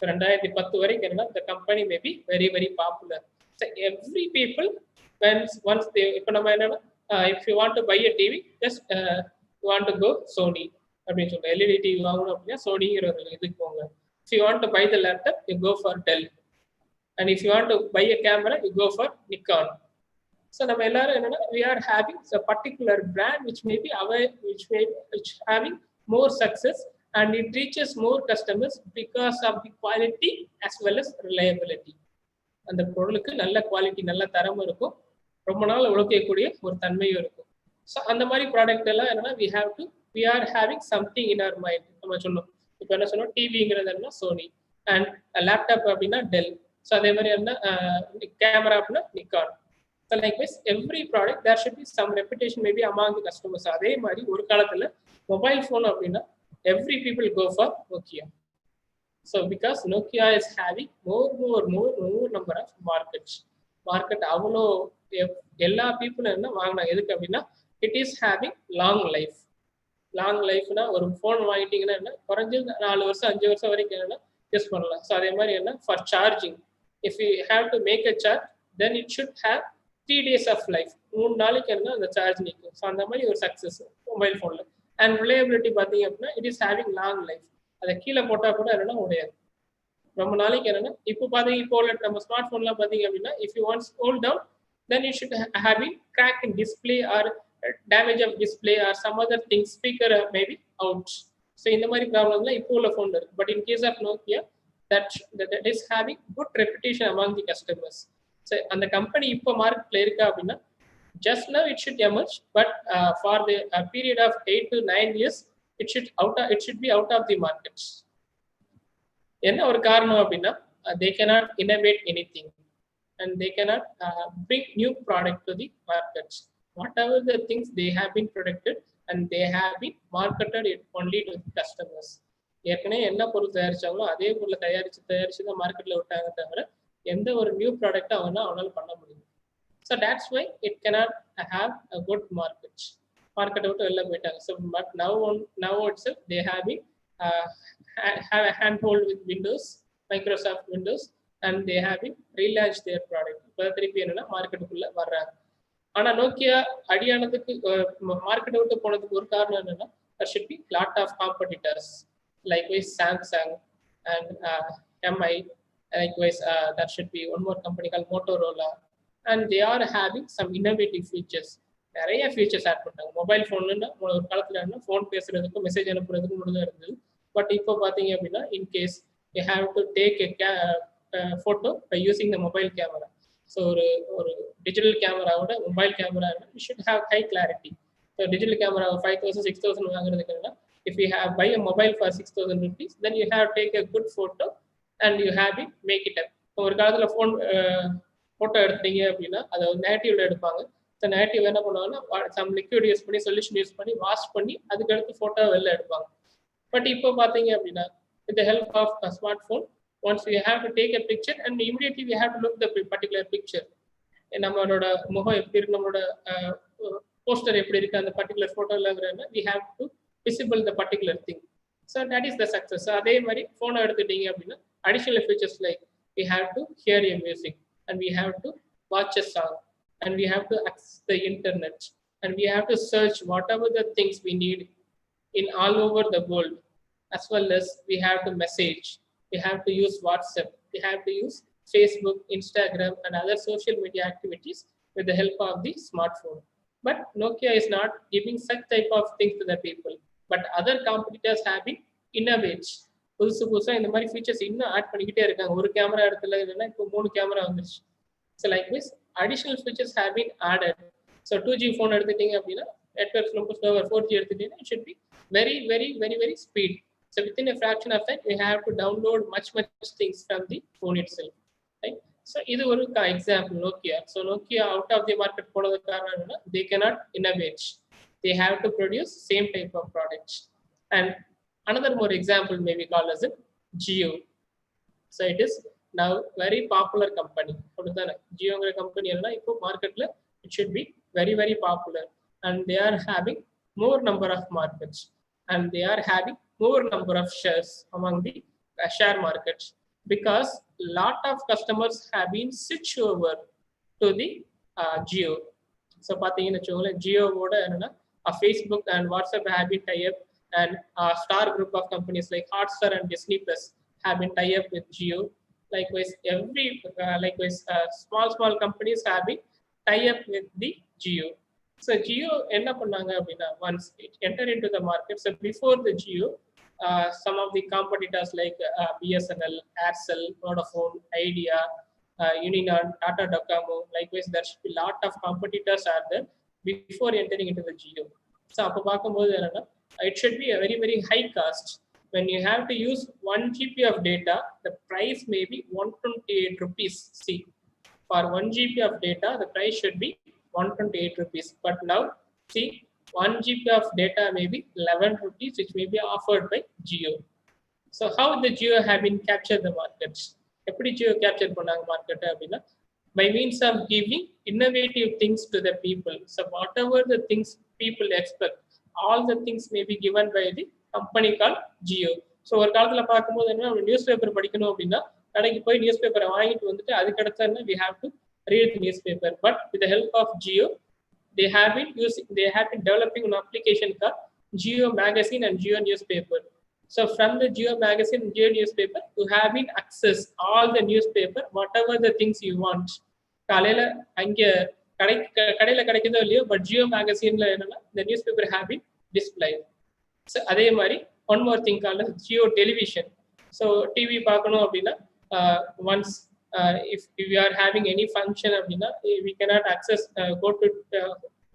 So 2010 வரைக்கும் the company may be very popular. So every people once they if you want to buy a TV, just you want to go Sony அப்படின்னு சொல்லுங்க. LED TV வாங்கணும் அப்படின்னா சோனிங்கிற ஒரு இதுக்கு போங்க. If you want to buy the laptop, you go for Dell. And if you want to buy a camera, you go for Nikon. So நம்ம எல்லாரும் என்னன்னா we are having a particular brand which may be which having more success and it reaches more customers because of the quality as well as reliability. அந்த பொருளுக்கு நல்ல quality, நல்ல தரம் இருக்கும், ரொம்ப நாள் உழைக்கக்கூடிய ஒரு தன்மையும் இருக்கும். ஸோ அந்த மாதிரி ப்ராடக்ட் எல்லாம் என்னன்னா we are having something in our mind. நம்ம சொன்னோம் இப்போ என்ன சொன்னோம், டிவிங்கிறது என்ன சோனி அண்ட் லேப்டாப் அப்படின்னா டெல். ஸோ அதே மாதிரி என்ன கேமரா அப்படின்னா Nikon. So likewise every product there should be some reputation maybe among the customers. அதே மாதிரி ஒரு காலத்தில் மொபைல் ஃபோன் அப்படின்னா every people go for Nokia. So because Nokia is having more number of market அவ்வளோ எல்லா பீப்புளும் என்ன வாங்கினாங்க. எதுக்கு அப்படின்னா இட் இஸ் ஹேவிங் லாங் லைஃப்னா ஒரு ஃபோன் வாங்கிட்டீங்கன்னா என்ன குறைஞ்சது 4 வருஷம் 5 வருஷம் வரைக்கும் என்னன்னா யூஸ் பண்ணலாம். ஸோ அதே மாதிரி என்ன for charging, if you have to make a charge then it should have 3 days of life, 3 நாளைக்கு என்ன அந்த சார்ஜ் நிற்கும். ஸோ அந்த மாதிரி ஒரு சக்ஸஸ் மொபைல் ஃபோனில். அண்ட் ரிலையபிலிட்டி பார்த்தீங்க அப்படின்னா it is having long life. அதை கீழே போட்டால் கூட என்னன்னா உடையாது, ரொம்ப நாளைக்கு என்னன்னா. இப்போ பார்த்தீங்க இப்போ உள்ள நம்ம ஸ்மார்ட் ஃபோன்லாம் பார்த்தீங்க அப்படின்னா if you once hold down then you should have a crack in display or damage of display or some other things, speaker maybe out. So in the mari problem la ipo ulla phone irukku, but in case of Nokia that is having good reputation among the customers. So and the company ipo market la irukka appadina just now it should emerge, but for the period of 8 to 9 years it should be out of the market. enna or kaaranam appadina they cannot innovate anything and they cannot bring new product to the markets. Whatever the things they have been produced and they have been marketed it only to the customers. ஏற்கனவே என்ன பொருள் தயாரிச்சாங்களோ அதே பொருளை தயாரிச்சு தான் மார்க்கெட்ல விட்டாங்க தவிர எந்த ஒரு நியூ ப்ராடக்ட் அவனால பண்ண முடியும். So that's why it cannot have a good மார்க்கெட்டை விட்டு வெளில போயிட்டாங்க. So but now itself they have been have a handhold with Windows, Microsoft Windows, and they have been relaunched their product. இப்போ திருப்பி என்னன்னா மார்க்கெட்டுக்குள்ள வர்றாங்க. ஆனா நோக்கியா அடியானதுக்கு மார்க்கெட்டை விட்டு போனதுக்கு ஒரு காரணம் என்னன்னா there should be lot of competitors, likewise Samsung and MI, likewise there should be one more company called Motorola, and they are having some innovative features. நிறைய ஃபீச்சர்ஸ் ஆட் பண்ணிட்டாங்க. மொபைல் ஃபோன்னு ஒரு காலத்துல என்ன ஃபோன் பேசுறதுக்கு மெசேஜ் அனுப்புறதுக்கு மட்டும் தான் இருந்தது. பட் இப்போ பார்த்தீங்க அப்படின்னா in case you have to take photo by using the mobile camera. So or digital camera oda mobile camera you should have high clarity. So digital camera 5,000 6,000 vaangiradhukku, if you have buy a mobile for 6,000 rupees, then you have take a good photo and you have it make it up. ஒரு காலத்துல phone photo எடுத்தீங்க அப்படின்னா அதை நேட்டிவ்ல எடுப்பாங்க. So native என்ன பண்ணுவாங்கன்னா some liquid use பண்ணி solution use பண்ணி வாஷ் பண்ணி அதுக்கடுத்து ஃபோட்டோ வெளில எடுப்பாங்க. பட் இப்போ பார்த்தீங்க அப்படின்னா with the help of a smartphone, once we have to take a picture and immediately we have to look the particular picture. நம்மளோட முகம் எப்படி இருக்கு, நம்மளோட போஸ்டர் எப்படி இருக்கு, அந்த particular ஃபோட்டோலங்கிறத we have to visible the particular thing. So that is the success. அதே மாதிரி ஃபோனை எடுத்துட்டீங்க அப்படின்னா additional features like we have to hear a music and we have to watch a song and we have to access the internet and we have to search whatever the things we need in all over the world, as well as we have to message. We have to use WhatsApp, we have to use Facebook, Instagram and other social media activities with the help of the smartphone. But Nokia is not giving such type of things to the people, but other competitors have been innovated. புதுசா இந்த மாதிரி features இன்னும் add பண்ணிக்கிட்டே இருக்காங்க. ஒரு camera இடத்துல இல்லைன்னா இப்போ 3 கேமரா வந்துருச்சு. So likewise additional features have been added. So 2G phone எடுத்துட்டீங்க அப்படின்னா நெட்வொர்க் ரொம்ப ஸ்லோவர், 4G எடுத்துட்டீங்கன்னா it should B very very very very speed. So within a fraction of time, we have to download much things from the phone itself, right? So this is one example Nokia. So Nokia out of the market போனதுக்கு காரணம் என்னன்னா they cannot innovate. They have to produce same type of products. And another more example may be called as Jio. So it is now very popular company. அப்படிதானே ஜியோங்கிற company எல்லாம் இப்போ மார்க்கெட்ல it should be very very popular, and they are having more number of markets and they are having more number of shares among the share markets because lot of customers have been switched over to the Jio. So பாத்தீங்கன்னா வச்சுக்கோங்களேன் Jio ஓட என்னன்னா Facebook and WhatsApp have been tie up, and star group of companies like Hotstar and Disney Plus have been tie up with Jio. Likewise small companies have been tie up with the Jio. So Jio என்ன பண்ணாங்க அப்படின்னா once it entered into the market, so before the Jio some of the competitors like BSNL, Aircel, Vodafone, Idea, Uninon, Tata Docomo, likewise there should be lot of competitors are there before entering into the Jio. So அப்போ பார்க்கும்போது என்னன்னா it should be a very very high cost. When you have to use 1 GB of data, the price may be 128 rupees. See, for 1 GB of data, the price should be 128 rupees. But now, see, 1 GB of data may be 11 rupees, which may be offered by Jio. So how the Jio have been captured the markets? எப்படி Jio capture பண்ணாங்க market அப்படின்னா by means of giving innovative things to the people. So whatever the things people expect, all the things may be given by the company called Jio. So ஒரு காலத்துல பார்க்கும்போது என்ன news paper படிக்கணும் அப்படின்னா கடைக்கு போய் நியூஸ் பேப்பரை வாங்கிட்டு வந்துட்டு அதுக்கடுத்து என்ன we have to read the newspaper. But with the help of Geo, they have been developing an application called Geo Magazine and Geo Newspaper. So from the Geo Magazine and Geo Newspaper, you have been access all the newspaper, whatever the things you want. காலையில அங்க கடையில கிடைக்குதோ இல்லையோ, but Jio மேகசின்ல என்னன்னா the newspaper have been displayed. So அதே மாதிரி one more thing called Geo Television. So TV பார்க்கணும் அப்படின்னா once if we are having any function அப்படின்னா we cannot access go to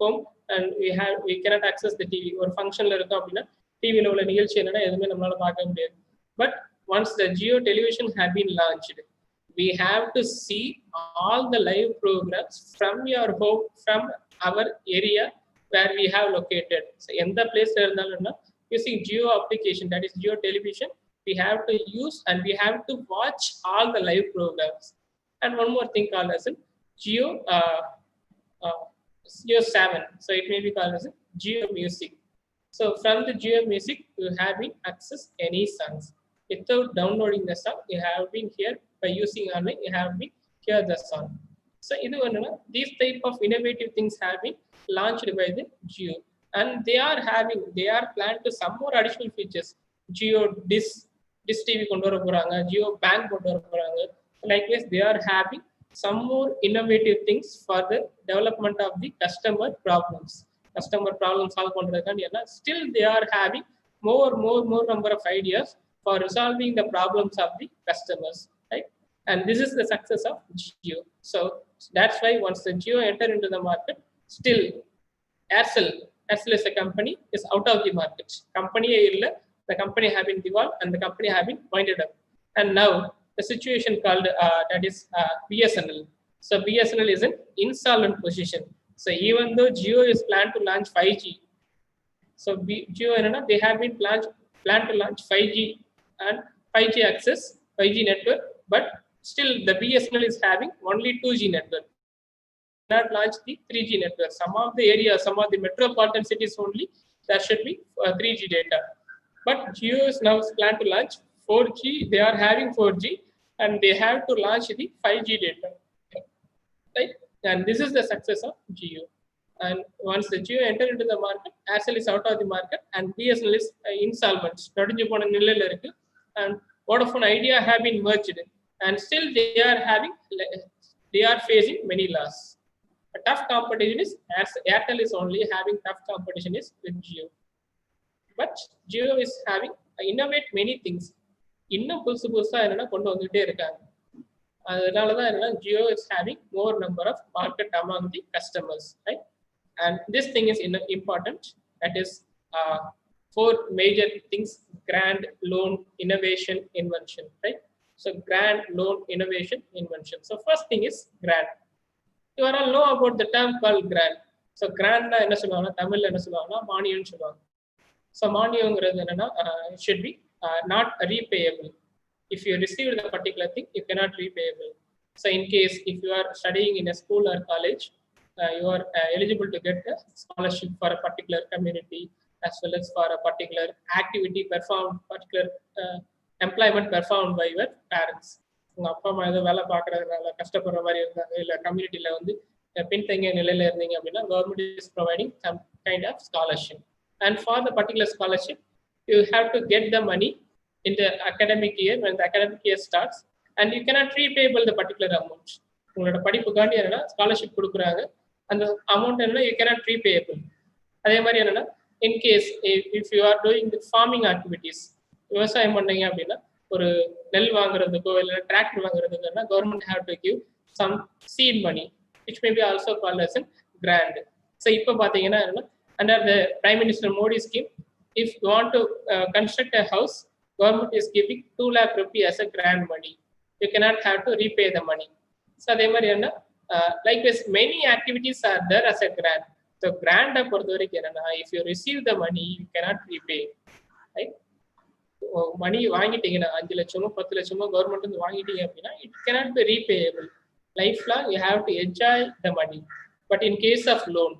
home and we cannot access the TV. ஒரு ஃபங்க்ஷன்ல இருக்கோம் அப்படின்னா டிவில உள்ள நிகழ்ச்சி என்னன்னா எதுவுமே நம்மளால பார்க்க முடியாது. But once the Geo Television have been launched, we have to see all the live programs from your home, from our area where we have located. So in the place using Geo application, that is Geo Television, we have to use and we have to watch all the live programs. And one more thing called as Geo 7. So it may be called as Geo Music. So from the Geo Music, you have been access any songs. Without downloading the song, you have been here by using online, you have been hear the song. So these type of innovative things have been launched by the Geo, and they are planned to some more additional features. Geo Dis TV kondu vara poranga, Geo Bank kondu vara poranga. Likewise, they are having some more innovative things for the development of the customer problems solve பண்றதுக்கான. Still they are having more number of ideas for resolving the problems of the customers, right? And this is the success of Geo. So that's why once the Geo enter into the market, still Aircel is a company is out of the market. The company have been devolved and the company have been winded up. And now the situation called that is BSNL. So BSNL is in insolvent position. So even though Geo is planned to launch 5G, so Geo they have been planned to launch 5G and 5G access, 5G network, but still the BSNL is having only 2G network. Not launch the 3G network. Some of the areas, some of the metropolitan cities only, there should be 3G data. But Geo is now planned to launch 4G. They are having 4G and they have to launch the 5G data, right? And this is the success of Geo. And once the Geo enter into the market, Aircel is out of the market and BSNL is insolvent. And Vodafone Idea have been merged, and still they are facing many loss. A tough competition is Airtel is only having tough competition is with Geo. But Geo is having innovate many things. இன்னும் புதுசா என்னன்னா கொண்டு வந்துட்டே இருக்காங்க. அதனாலதான் என்னன்னா Geo is having more number of market among the customers, right? And this thing is important. That is 4 major things: grant, loan, innovation, invention, right? So grant, loan, innovation, invention. So first thing is grant. You all know about the term called grant. So grant na enna solluvaanga, Tamil enna solluvaanga, maaniyam solluvaanga. So maaniyamங்கிறது என்னன்னா it should be not repayable. If you receive the particular thing, you cannot repayable. So in case if you are studying in a school or college, you are eligible to get a scholarship for a particular community as well as for a particular activity performed, particular employment performed by your parents. உங்க அப்பா அம்மா ஏதோ வேலை பார்க்கறதுனால கஷ்டப்படுற மாதிரி இருந்தாங்க, இல்லை கம்யூனிட்டியில வந்து பின்தங்கிய நிலையில இருந்தீங்க அப்படின்னா government is providing some kind of scholarship. And for the particular scholarship, you have to get the money in the academic year when the academic year starts, and you cannot repayable the particular amount. உங்களோட படிப்புக்காண்டி என்னன்னா scholarship கொடுக்குறாங்க, அந்த amount என்னன்னா you cannot repayable. அதே மாதிரி என்னன்னா in case if you are doing the farming activities, விவசாயம் பண்ணீங்க அப்படின்னா ஒரு நெல் வாங்குறதுக்கோ இல்லை tractor வாங்குறதுக்குன்னா government have to give some seed money, which may be also called as a grant. So இப்போ பார்த்தீங்கன்னா என்னன்னா under the Prime Minister Modi scheme, if you want to construct a house, government is giving 2 lakh rupees as a grant money. You cannot have to repay the money. So அதே மாதிரி என்ன likewise many activities are there as a grant. So grant பொறுத்த வரைக்கும் என்னன்னா if you receive the money, you cannot repay, right? Money வாங்கிட்டீங்கன்னா 5 லட்சமோ 10 லட்சமோ government வந்து வாங்கிட்டீங்க அப்படின்னா it cannot be repayable. Lifelong you have to enjoy the money. But in case of loan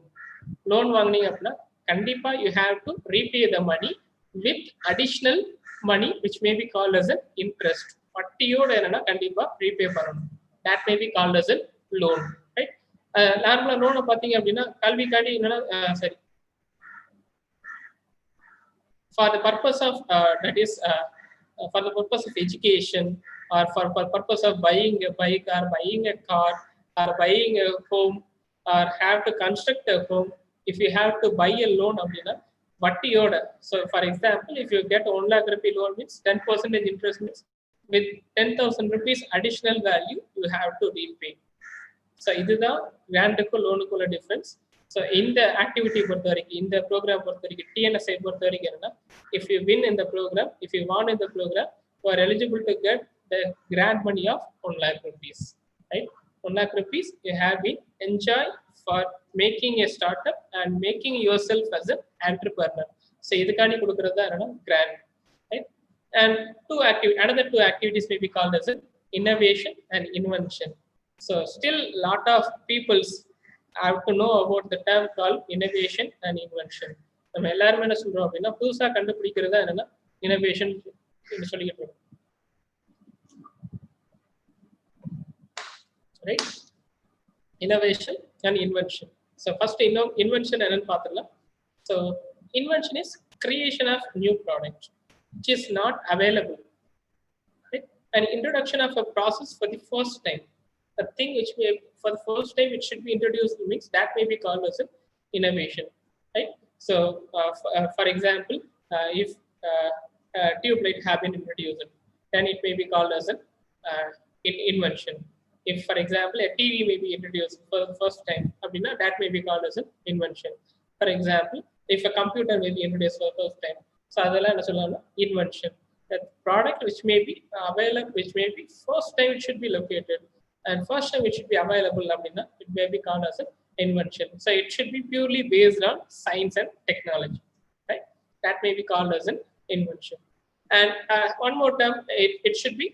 வாங்குனீங்க அப்படின்னா கண்டிப்பா you have to repay the money with additional money which may be called as an interest. வட்டியோட என்னன்னா கண்டிப்பா repay பண்ணணும். That may be called as a loan. நார்மலா லோனை பார்த்தீங்க அப்படின்னா கல்விக்காண்டி என்னன்னா சரி for the purpose of that is for the purpose of education or for purpose of buying a bike or buying a car or buying a home or have to construct a home, if you have to buy a loan அப்படின்னா வட்டியோட. So for example, if you get 1 lakh rupee loan means 10% interest means with 10,000 rupees additional value you have to repay. So இதுதான் grant-க்கும் loan-க்குள்ள difference. So இந்த activity பொறுத்த வரைக்கும் இந்த program பொறுத்த வரைக்கும் TNSI பொறுத்த வரைக்கும் என்னன்னா, if you win in the program, if you won in the program, you are eligible to get the grant money of 1 lakh rupees, right? 1 lakh rupees you have been enjoy for making a startup and making yourself as an entrepreneur. So இதுக்காண்டி கொடுக்கிறது தான் என்னன்னா grant, right? And another two activities may be called as an innovation and invention. So still lot of peoples have to know about the term called innovation and invention. நம்ம எல்லாரும் என்ன சொல்றோம் அப்படின்னா புதுசா கண்டுபிடிக்கிறது என்னன்னா innovation என்று சொல்லிட்டு, right? Innovation and invention. So first invention என்னன்னு பார்த்துடலாம். So invention is creation of new product which is not available, right? An introduction of a process for the first time. A thing which may for the first time it should be introduced means that may be called as an innovation, right? So for example, if tube light have been introduced, then it may be called as an invention. If for example a TV may be introduced for the first time, that may be called as an invention. For example, if a computer may be introduced for the first time, so adala enna sollana invention. That product which may be available, which may be first time it should be located and first time it should be available, it may be called as an invention. So it should be purely based on science and technology, right? That may be called as an invention. And one more term, it should be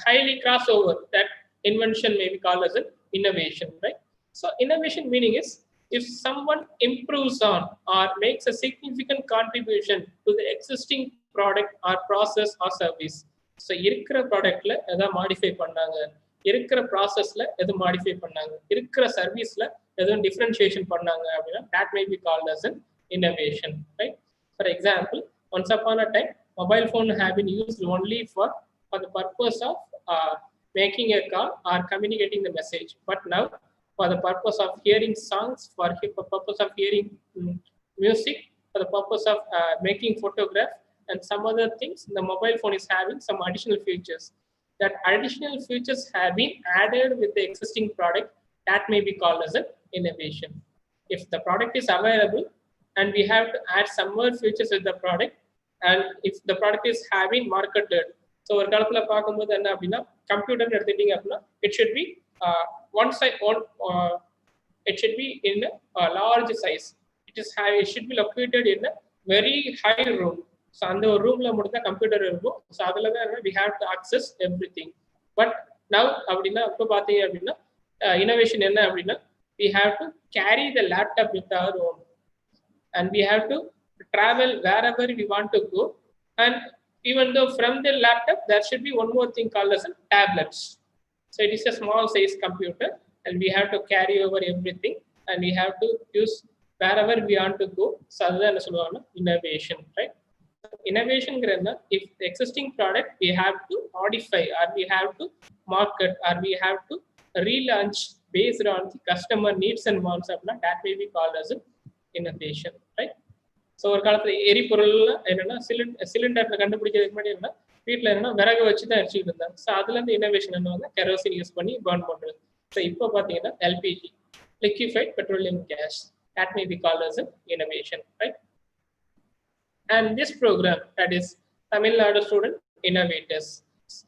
highly crossover. That invention may be called as an innovation, right? So innovation meaning is if someone improves on or makes a significant contribution to the existing product or process or service. So இருக்கிற ப்ராடக்ட்ல எதாவது modify பண்ணாங்க, இருக்கிற ப்ராசஸ்ல எது modify பண்ணாங்க, இருக்கிற சர்வீஸ்ல எதுவும் டிஃபரன்ஷியேஷன் பண்ணாங்க அப்படின்னா that may be called as an innovation, right? For example, once upon a time mobile phone have been used only for the purpose of making a call or communicating the message, but now for the purpose of hearing songs, for the purpose of hearing music, for the purpose of making photograph and some other things, the mobile phone is having some additional features. That additional features have been added with the existing product, that may be called as an innovation. If the product is available and we have to add some more features with the product, and if the product is having marketed, so ஒரு காலத்துல பார்க்கும்போது என்ன அப்படின்னா computer எடுத்துட்டீங்க அப்படின்னா it should be it should be in a large size. It should be located in a very high room. So அந்த ஒரு ரூம்ல மட்டும் தான் கம்ப்யூட்டர் இருக்கும். ஸோ அதில் தான் we have to access everything. But now அப்படின்னா இப்போ பார்த்தீங்க அப்படின்னா innovation என்ன அப்படின்னா we have to carry the laptop with our own and we have to travel wherever we want to go, and even though from the laptop there should be one more thing called as a tablets. So it is a small size computer and we have to carry over everything and we have to use wherever we want to go. So that's என்ன சொல்லுவாங்கன்னா innovation, right? Innovation is if the existing product we have to modify or we have to market or we have to relaunch based on the customer needs and wants, that may be called as an innovation, right? So ஒரு காலத்துல எரிபொருள்ல என்னன்னா சிலிண்டர்ல கண்டுபிடிக்கிறதுக்கு முன்னாடி என்ன வீட்டுல என்னன்னா விறகு வச்சு தான் எரிச்சிட்டு இருந்தாங்க. ஸோ அதுல இருந்து இனோவேஷன் என்ன வந்து கெரோசின் யூஸ் பண்ணி பர்ன் பண்றது. ஸோ இப்போ பாத்தீங்கன்னா LPG, liquefied petroleum gas, that may be called as an innovation, right? And this program, that is Tamil Nadu Student Innovators.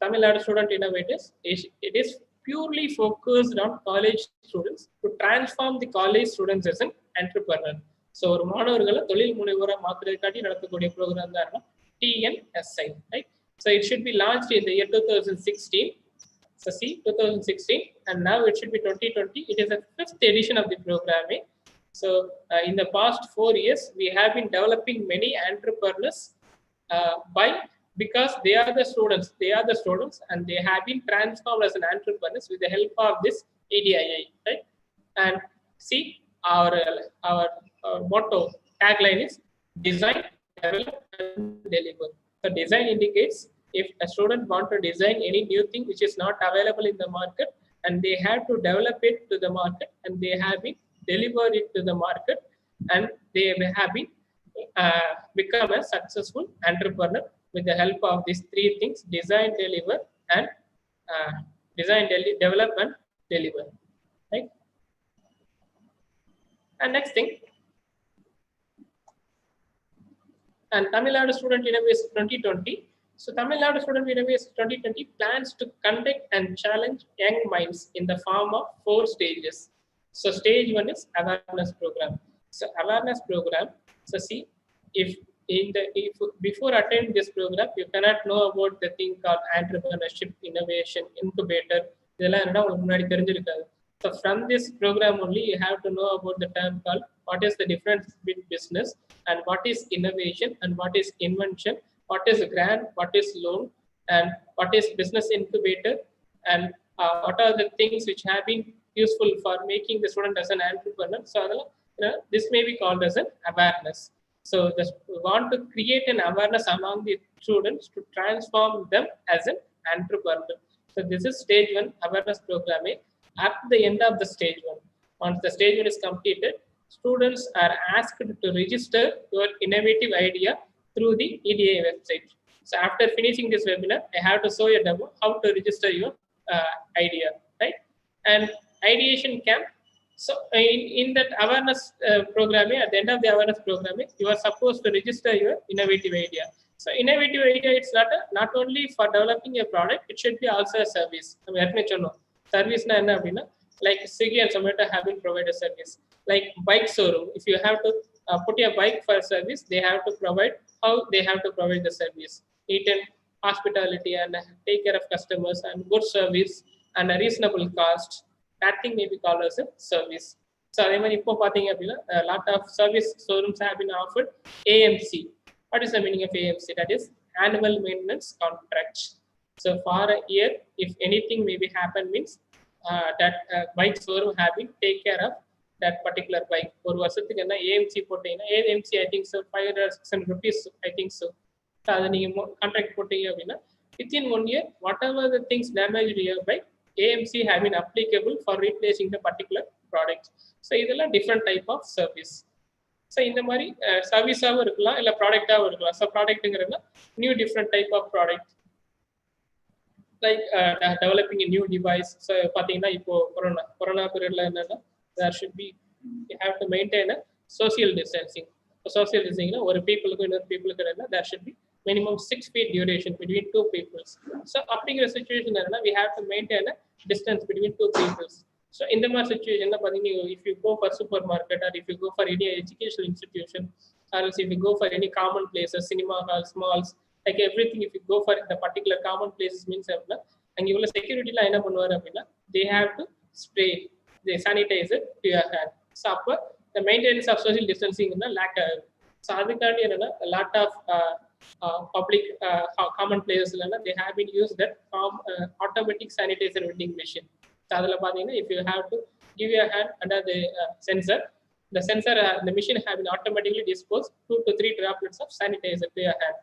Tamil Nadu Student Innovators, it is purely focused on college students to transform the college students as an entrepreneur. So ஒரு மாணவர்களை தொழில் முனைவோரா மாத்துறதுக்காண்டி நடத்தக்கூடிய program தான் TNSI, right? So it should be launched in the year 2016. So see 2016, and now it should be 2020. It is the 5th edition of the programming. So in the past 4 years, we have been developing many entrepreneurs because they are the students, and they have been transformed as an entrepreneurs with the help of this EDII, right? And See, our motto tagline is design, develop, and deliver. So design indicates if a student want to design any new thing which is not available in the market, and they have to develop it to the market, and they have been delivered it to the market, and they have been become a successful entrepreneur with the help of these three things: design, deliver, and develop, and deliver. Right? And next thing, and Tamil Nadu Student Innovators 2020. So Tamil Nadu Student Innovators 2020 plans to conduct and challenge young minds in the form of 4 stages. So stage 1 is awareness program. So awareness program. So see, if before attending this program, you cannot know about the thing called entrepreneurship, innovation, incubator. So from this program only, you have to know about the term called what is the difference between business and what is innovation and what is invention, what is grant, what is loan, and what is business incubator, and what are the things which have been useful for making the student as an entrepreneur. So this may be called as an awareness. So we want to create an awareness among the students to transform them as an entrepreneur. So this is stage 1 awareness program. At the end of the stage 1, once the stage 1 is completed, students are asked to register your innovative idea through the EDII website. So after finishing this webinar, I have to show you a demo how to register your idea, right? And ideation camp. So in that awareness program, at the end of the awareness program, you are supposed to register your innovative idea. So innovative idea, it's not only for developing a product, it should be also a service. Service na enna appadina, like Swiggy and Zomato have been provided service. Like bike showroom, if you have to put your bike for service, they have to provide how they have to provide the service. Neat and hospitality and take care of customers and good service and a reasonable cost. That thing may be called as a service. So a lot of service showrooms have been offered AMC. What is the meaning of AMC? That is annual maintenance contract. So for a year, if anything maybe happen, means that bike showroom have been take care of that particular bike. For AMC போட்டீங்கன்னா AMC I think so 500 or 600 rupees I think so. So அதை நீங்க contract போட்டீங்க அப்படின்னா within 1 year, whatever the things damaged your bike, AMC have been applicable for replacing the particular product. So இதெல்லாம் different type of service. So இந்த மாதிரி சர்வீஸாவும் இருக்கலாம் இல்ல ப்ராடக்டாவும் இருக்கலாம். So ப்ராடக்ட்ங்கிறதுனா new different type of product. Like developing a new device. So pathina ipo corona period la enna there should be, you have to maintain a social distancing. So social distancing na one people ku another people ku there should be minimum 6 feet duration between 2 people. So அப்படிங்கிற situation enna we have to maintain a distance between 2 people. So in the situation la pathina, if you go for supermarket or if you go for any educational institution or else if you go for any common places, cinema halls, malls, like everything, if you go for the particular common places means and you will security line up they have to spray the sanitizer to your hand. So the maintenance of social distancing in the lack of, so a lot of public common places they have been used that automatic sanitizer vending machine. So if you have to give your hand under the sensor, the machine have been automatically disposed 2 to 3 droplets of sanitizer to your hand.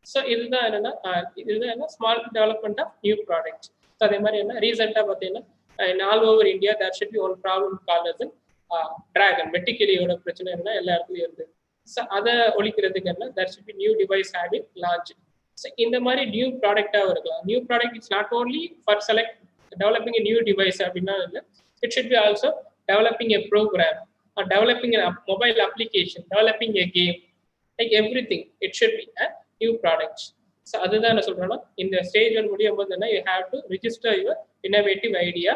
So this is a small development of new product. So recently in all over India there should be one problem called as dragon, vertically oda prachana ella edathilum irundhu. So other olikkiradhukku there should be new device have been launched. So in the mari new product irukkalam. New product is not only for developing a new device abina, it should be also developing a program or developing a mobile application, developing a game, like everything. It should be a new products. So other than in the stage 1 you have to register your innovative idea.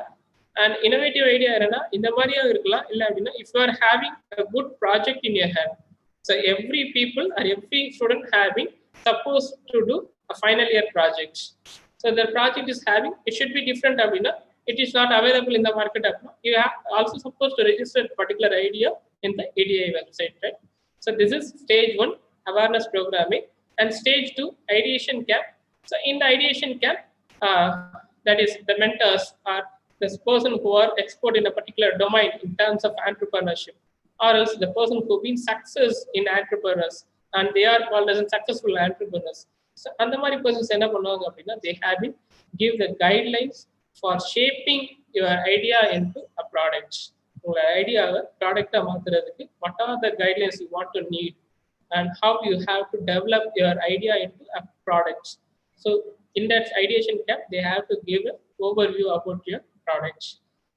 And innovative idea in the if you are having a good project in your hand, so every people or every student having supposed to do a final year project. So the project is having, it should be different. It is not available in the market. You are also supposed to register a particular idea in the EDII website, right? So this is stage 1 awareness programming. And stage 2 ideation camp. So in the ideation camp, that is the mentors are this person who are expert in a particular domain in terms of entrepreneurship, or else the person who been success in entrepreneurs and they are called as successful entrepreneurs. So அந்த மாதிரி persons என்ன பண்ணுவாங்க அப்படின்னா they have been give the guidelines for shaping your idea into a product. உங்க ஐடியாவை ப்ராடக்டா மாத்துறதுக்கு what are the guidelines you want to need and how you have to develop your idea into a product. So in that ideation camp, they have to give an overview about your products.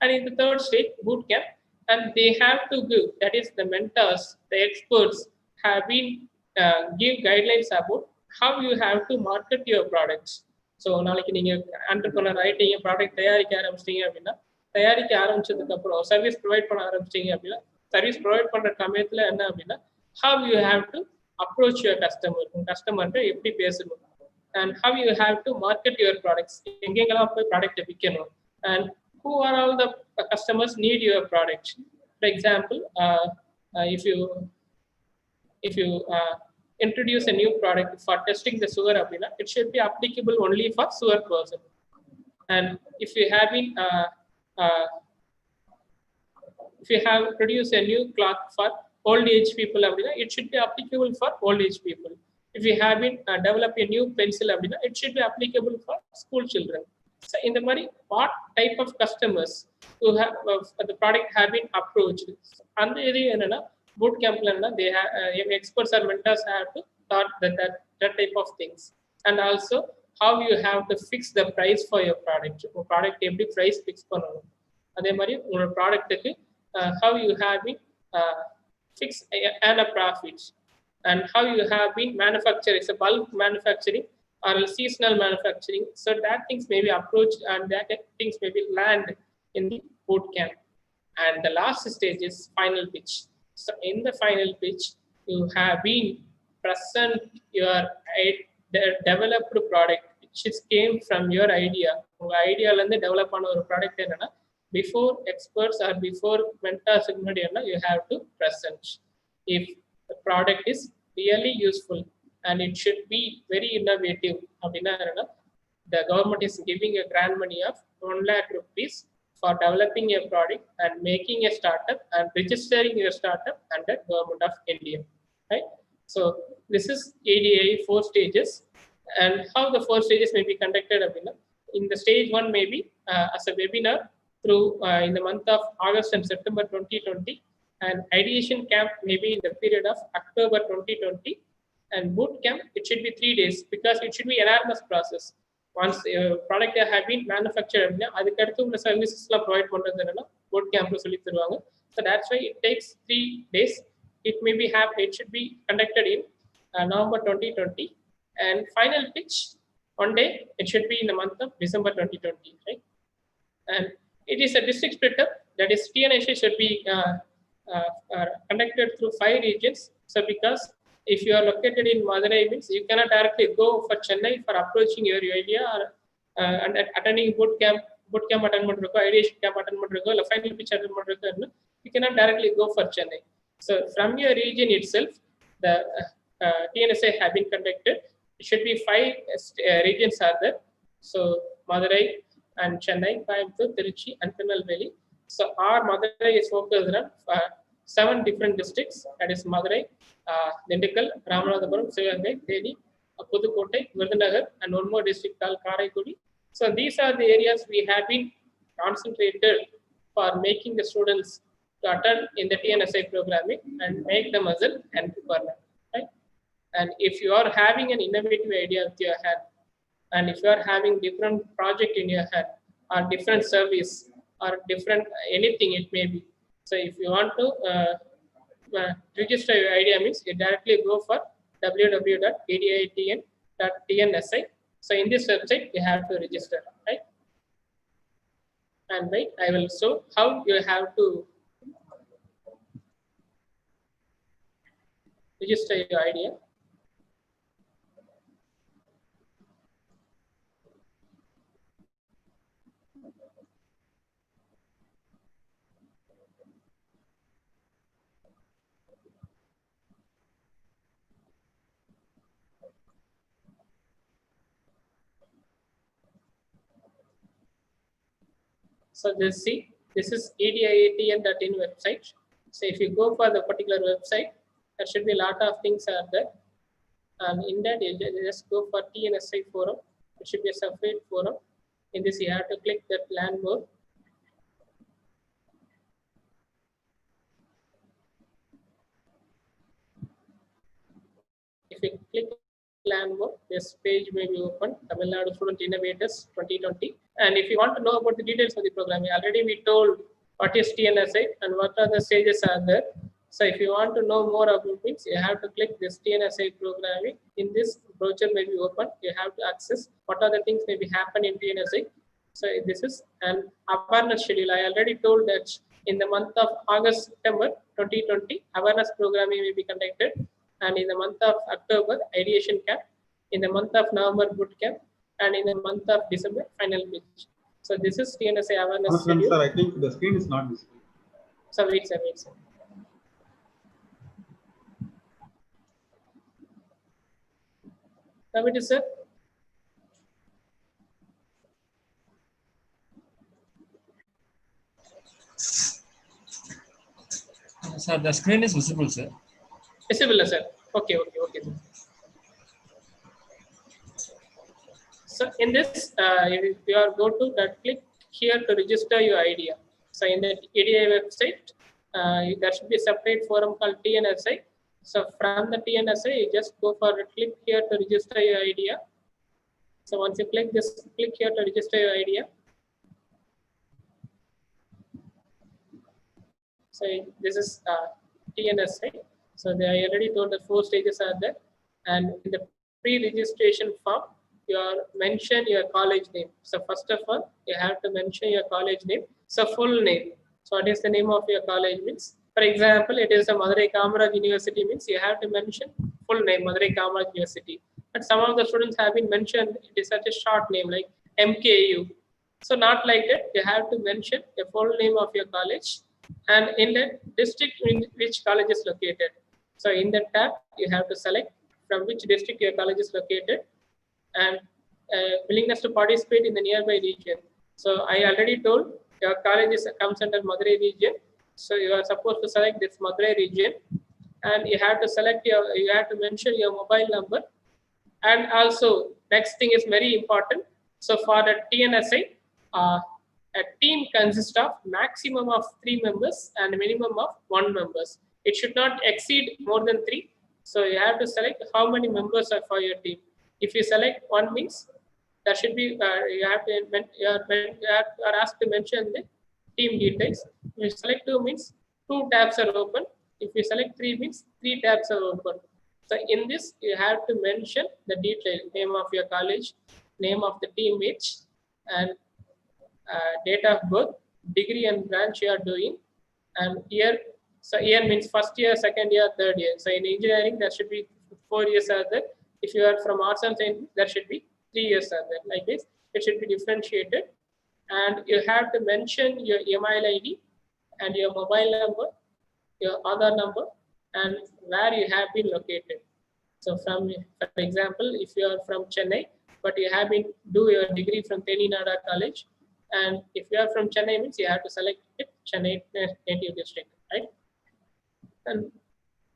And in the third stage, boot camp, and they have to give, that is the mentors, the experts have been give guidelines about how you have to market your products. So நாளைக்கு நீங்க entrepreneur ஆயிட்டீங்க, product தயாரிக்க ஆரம்பிச்சிட்டீங்க அப்படின்னா, தயாரிக்க ஆரம்பிச்சதுக்கு அப்புறம் service provide பண்ண ஆரம்பிச்சிட்டீங்க அப்படின்னா, சர்வீஸ் ப்ரொவைட் பண்ற சமயத்துல என்ன அப்படின்னா, how you have to approach your customer, கஸ்டமர்கிட்ட எப்படி பேசணும், and how you have to market your products, எங்கெங்கெல்லாம் போய் ப்ராடக்ட் விற்கணும், and who are all the customers need your product. For example, if you introduce a new product for testing the sugar abina, it should be applicable only for sugar person. And if you have been if you have produced a new cloth for old age people abina, it should be applicable for old age people. If you have been developed a new pencil abina, it should be applicable for school children. So in the money, what type of customers who have the product have been approached, and the boot camp they have experts or mentors have to start that type of things. And also how you have to fix the price for your product. Your product every price fix பண்ணனும். அதே மாதிரி உங்க ப்ராடக்ட்டுக்கு how you have been fix and a profit, and how you have been manufacturing, it's a bulk manufacturing or seasonal manufacturing. So that things may be approached and that things may be land in the boot camp. And the last stage is final pitch. So in the final pitch, you have been present your developed product, which came from your idea. Your idea and the develop on a product before experts or before mentors, you have to present. If the product is really useful and it should be very innovative, the government is giving a grant money of 1 lakh rupees for developing a product and making a startup and registering your startup under Government of India, right? So this is EDII 4 stages, and how the 4 stages may be conducted. In the stage 1 may be as a webinar through in the month of August and September 2020, and ideation camp may be in the period of October 2020, and boot camp it should be 3 days because it should be an enormous process. Once product have been manufactured, அதுக்கு அடுத்து உள்ள சர்வீசஸ்லாம் provide பண்றது என்னன்னா boot campல சொல்லி தருவாங்க. So that's why it takes 3 days. It may be it should be conducted in November 2020, and final pitch 1 day it should be in the month of December 2020, right? And it is a district split up, that is TNSI should be conducted through 5 regions. So because if you are located in Madurai, means you cannot directly go for Chennai for approaching your idea or and attending boot camp attend பண்றதுக்கோ ideation camp attend பண்றதுக்கோ இல்ல final pitch attend பண்றதுக்கோ you cannot directly go for Chennai. So from your region itself, the TNSI have been conducted. It should be 5 regions are there. So Madurai and Chennai, Coimbatore, Trichy, and Tirunelveli. So our Madurai is focused on 7 different districts. That is Madurai, Dindigul, Ramanathapuram, Sivagai, Theni, Pudukkottai, Virudhunagar, and one more district called Karaikudi. So these are the areas we have been concentrated for making the students to attend in the TNSI programming and make them as an entrepreneur, right? And if you are having an innovative idea with your hand, and if you are having different project in your hand or different service or different anything it may be, so if you want to register your idea, means you directly go for www.editn.tnsi. So in this website you have to register, right? And wait, I will show how you have to register your idea. So this is EDII.in website. So if you go for the particular website, there should be a lot of things are there. And in that, you just go for TNSI forum. It should be a separate forum. In this, you have to click that learn more. If you click learn more, this page may be open. Tamil Nadu Student Innovators 2020. And if you want to know about the details of the program, already we told what is TNSI and what are the stages are there. So if you want to know more about things, you have to click this TNSI programming. In this brochure may be open. You have to access what are the things may be happen in TNSI. So this is an awareness schedule. I already told that in the month of August, September 2020, awareness programming will be conducted. And in the month of October, ideation camp. In the month of November, boot camp. And in the month of December, final pitch. So this is TNSI awareness schedule. Sir, I think the screen is not visible. So wait, sir. Now it is, sir. Sir, the screen is visible, sir. Visible, sir. Okay. So in this, you are go to that, click here to register your idea. So in the EDI website, there should be a separate forum called TNSI. So from the TNSI, you just go for a click here to register your idea. So once you click this, click here to register your idea. So this is TNSI. So I already told the 4 stages are there. And in the pre-registration form, you mention your college name. So first of all, you have to mention your college name. So full name. So what is the name of your college means? For example, it is a Madurai Kamaraj University means you have to mention full name, Madurai Kamaraj University. But some of the students have been mentioned, it is such a short name like MKU. So not like that, you have to mention the full name of your college and in the district in which college is located. So in that tab, you have to select from which district your college is located and willingness to participate in the nearby region. So I already told your college comes under Madurai region. So you are supposed to select this Madurai region and you have to mention your mobile number. And also next thing is very important. So for the TNSI, a team consists of maximum of 3 members and minimum of 1 members. It should not exceed more than 3. So you have to select how many members are for your team. If you select 1 means there should be you are asked to mention the team details. If you select 2 means 2 tabs are open. If you select 3 means 3 tabs are open. So in this you have to mention the detail, name of your college, name of the teammates, and date of birth, degree and branch you are doing, and year. So year means first year, second year, third year. So in engineering there should be 4 years are there. If you are from arts and science, there should be 3 years are there. Like this, it should be differentiated. And you have to mention your email ID and your mobile number, your Aadhaar number, and where you have been located. So for example, if you are from Chennai, but you have been do your degree from Theni Nadar College, and if you are from Chennai means you have to select it, Chennai native district, right? And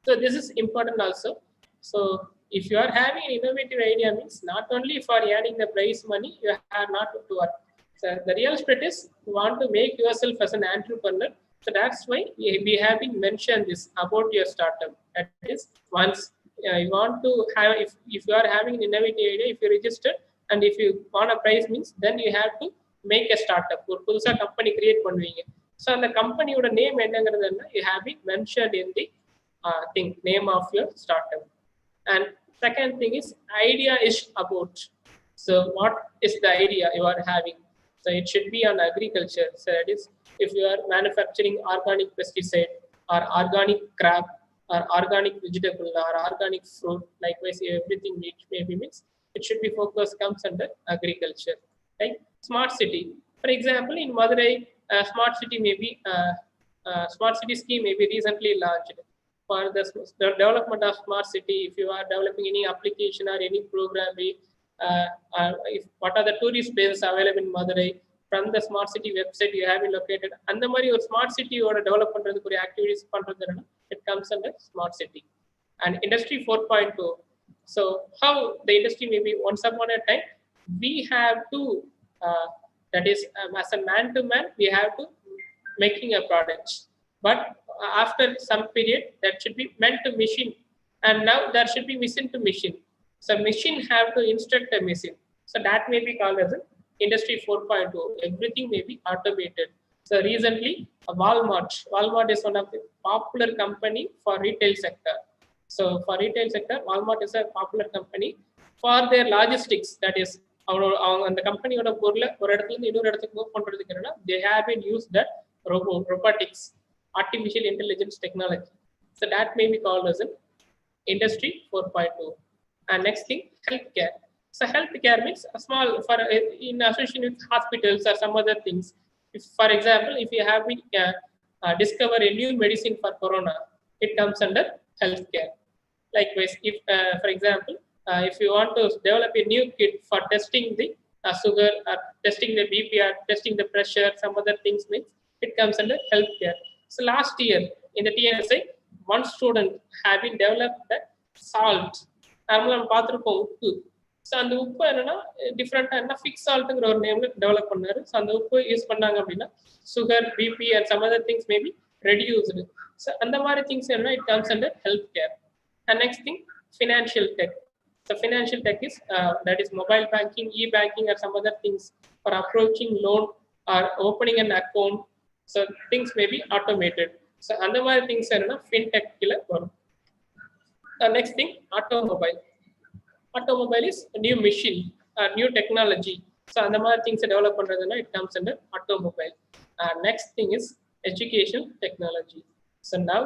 so this is important also. So if you are having an innovative idea means not only for earning the prize money, you are not to work. So the real spirit is you want to make yourself as an entrepreneur. So that's why we have been mentioned this about your startup. That is, once you want to have, if you are having an innovative idea, if you register and if you want a prize means, then you have to make a startup. ஒரு புதுசா company create பண்ணுவீங்க. So அந்த company-யோட name என்னங்கிறதுன்னா you have been mentioned in the name of your startup. And second thing is idea is about. So what is the idea you are having? So it should be on agriculture. So that is, if you are manufacturing organic pesticide or organic crop or organic vegetable or organic fruit, likewise everything which maybe means it should be focused comes under agriculture. Right? Smart city. For example, in Madurai, smart city may be smart city scheme may be recently launched. For the development of smart city, if you are developing any application or any program, what are the tourist places available in Madurai? from the smart city website you have been located. And the mari or smart city or develop activities, it comes under smart city. And industry 4.2. So how the industry may be, once upon a time, we have to, that is as a man to man, we have to making a product. But after some period, that should be man to machine. And now there should be machine to machine. So machine have to instruct a machine. So that may be called as an industry 4.2. Everything may be automated. So recently, Walmart is one of the popular company for retail sector. So for retail sector, Walmart is a popular company for their logistics. That is, on the company they have been used that robotics, artificial intelligence technology. So that may be called as an industry 4.2. And next thing, healthcare. So healthcare means a small, for in association with hospitals or some other things. If, for example, if you have been discover a new medicine for corona, it comes under healthcare. Likewise, if for example, if you want to develop a new kit for testing the sugar, or testing the BP, or testing the pressure, some other things, means it comes under healthcare. So last year in the TNSI, one student having developed that salt. So அந்த உப்பு என்னன்னா டிஃப்ரெண்டா என்ன fix சால்ட்ங்கிற ஒரு நேம்ல develop பண்ணாரு. So அந்த உப்பு யூஸ் பண்ணாங்க அப்படின்னா sugar, BP and some other things maybe reduced. So அந்த மாதிரி திங்ஸ் என்ன, it comes under health care. And next thing, financial tech. So financial tech is that is mobile banking, e-banking, or some other things for approaching loan or opening an account. So things may be automated. So அந்த மாதிரி things என்னன்னா fintech கீழ வரும். Next thing, automobile. Automobile is a new machine, new technology. So அந்த மாதிரி things develop பண்றதுன்னா it comes under automobile. Next thing is education technology. So now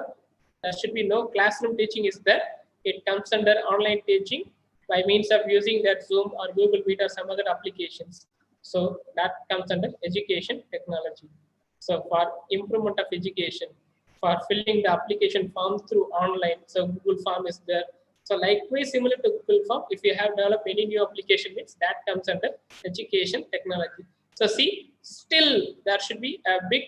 there should be no classroom teaching is there. It comes under online teaching by means of using that Zoom or Google Meet or some other applications. So that comes under education technology. So for improvement of education, for filling the application form through online, so Google form is there. So likewise, similar to Google form, if you have developed any new application, means that comes under education technology. So see, still there should be a big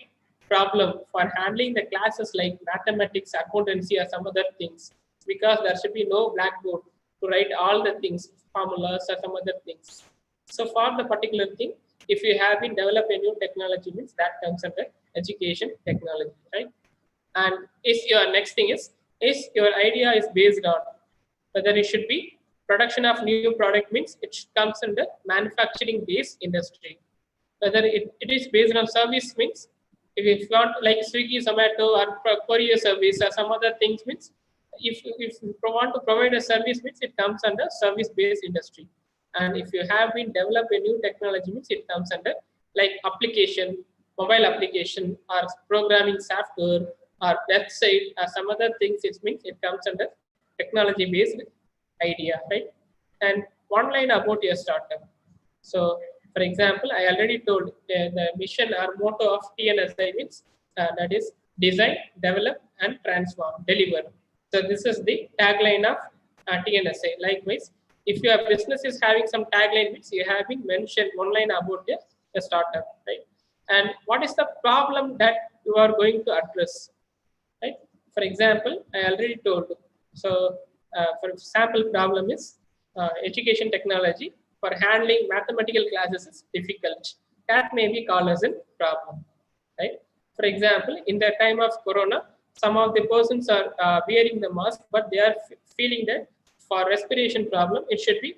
problem for handling the classes like mathematics, accountancy, or some other things, because there should be no blackboard to write all the things, formulas or some other things. So for the particular thing, if you have been developed a new technology, means that comes under education technology, right? And is your next thing is your idea is based on whether it should be production of new product, means it comes under manufacturing based industry. Whether it is based on service, means if you want like Swiggy, Zomato, or courier service or some other things, means if you want to provide a service, means it comes under service based industry. And if you have been developed a new technology, means it comes under like application, mobile application, or programming software, or website, or some other things, it means it comes under technology based idea, right? And one line about your startup. So for example, I already told the mission or motto of TNSI means that is design, develop, and transform, deliver. So this is the tagline of TNSI. Likewise, if your business is having some tagline, means you have been mentioned one line about the startup, right? And what is the problem that you are going to address, right? For example, I already told. So for example, problem is education technology for handling mathematical classes is difficult. That may be called as a problem, right? For example, in the time of corona, some of the persons are wearing the mask, but they are feeling that for respiration problem, it should be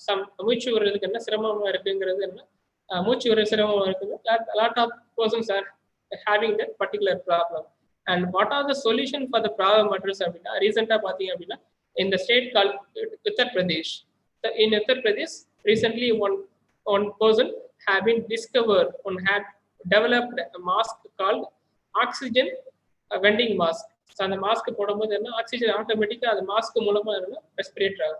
some a lot of persons are having that particular problem. And what are the solution for the problem address? Recently, in the state called Uttar Pradesh. So in Uttar Pradesh, recently one person had been discovered and had developed a mask called oxygen vending mask. So the mask oxygen automatically the mask respirator.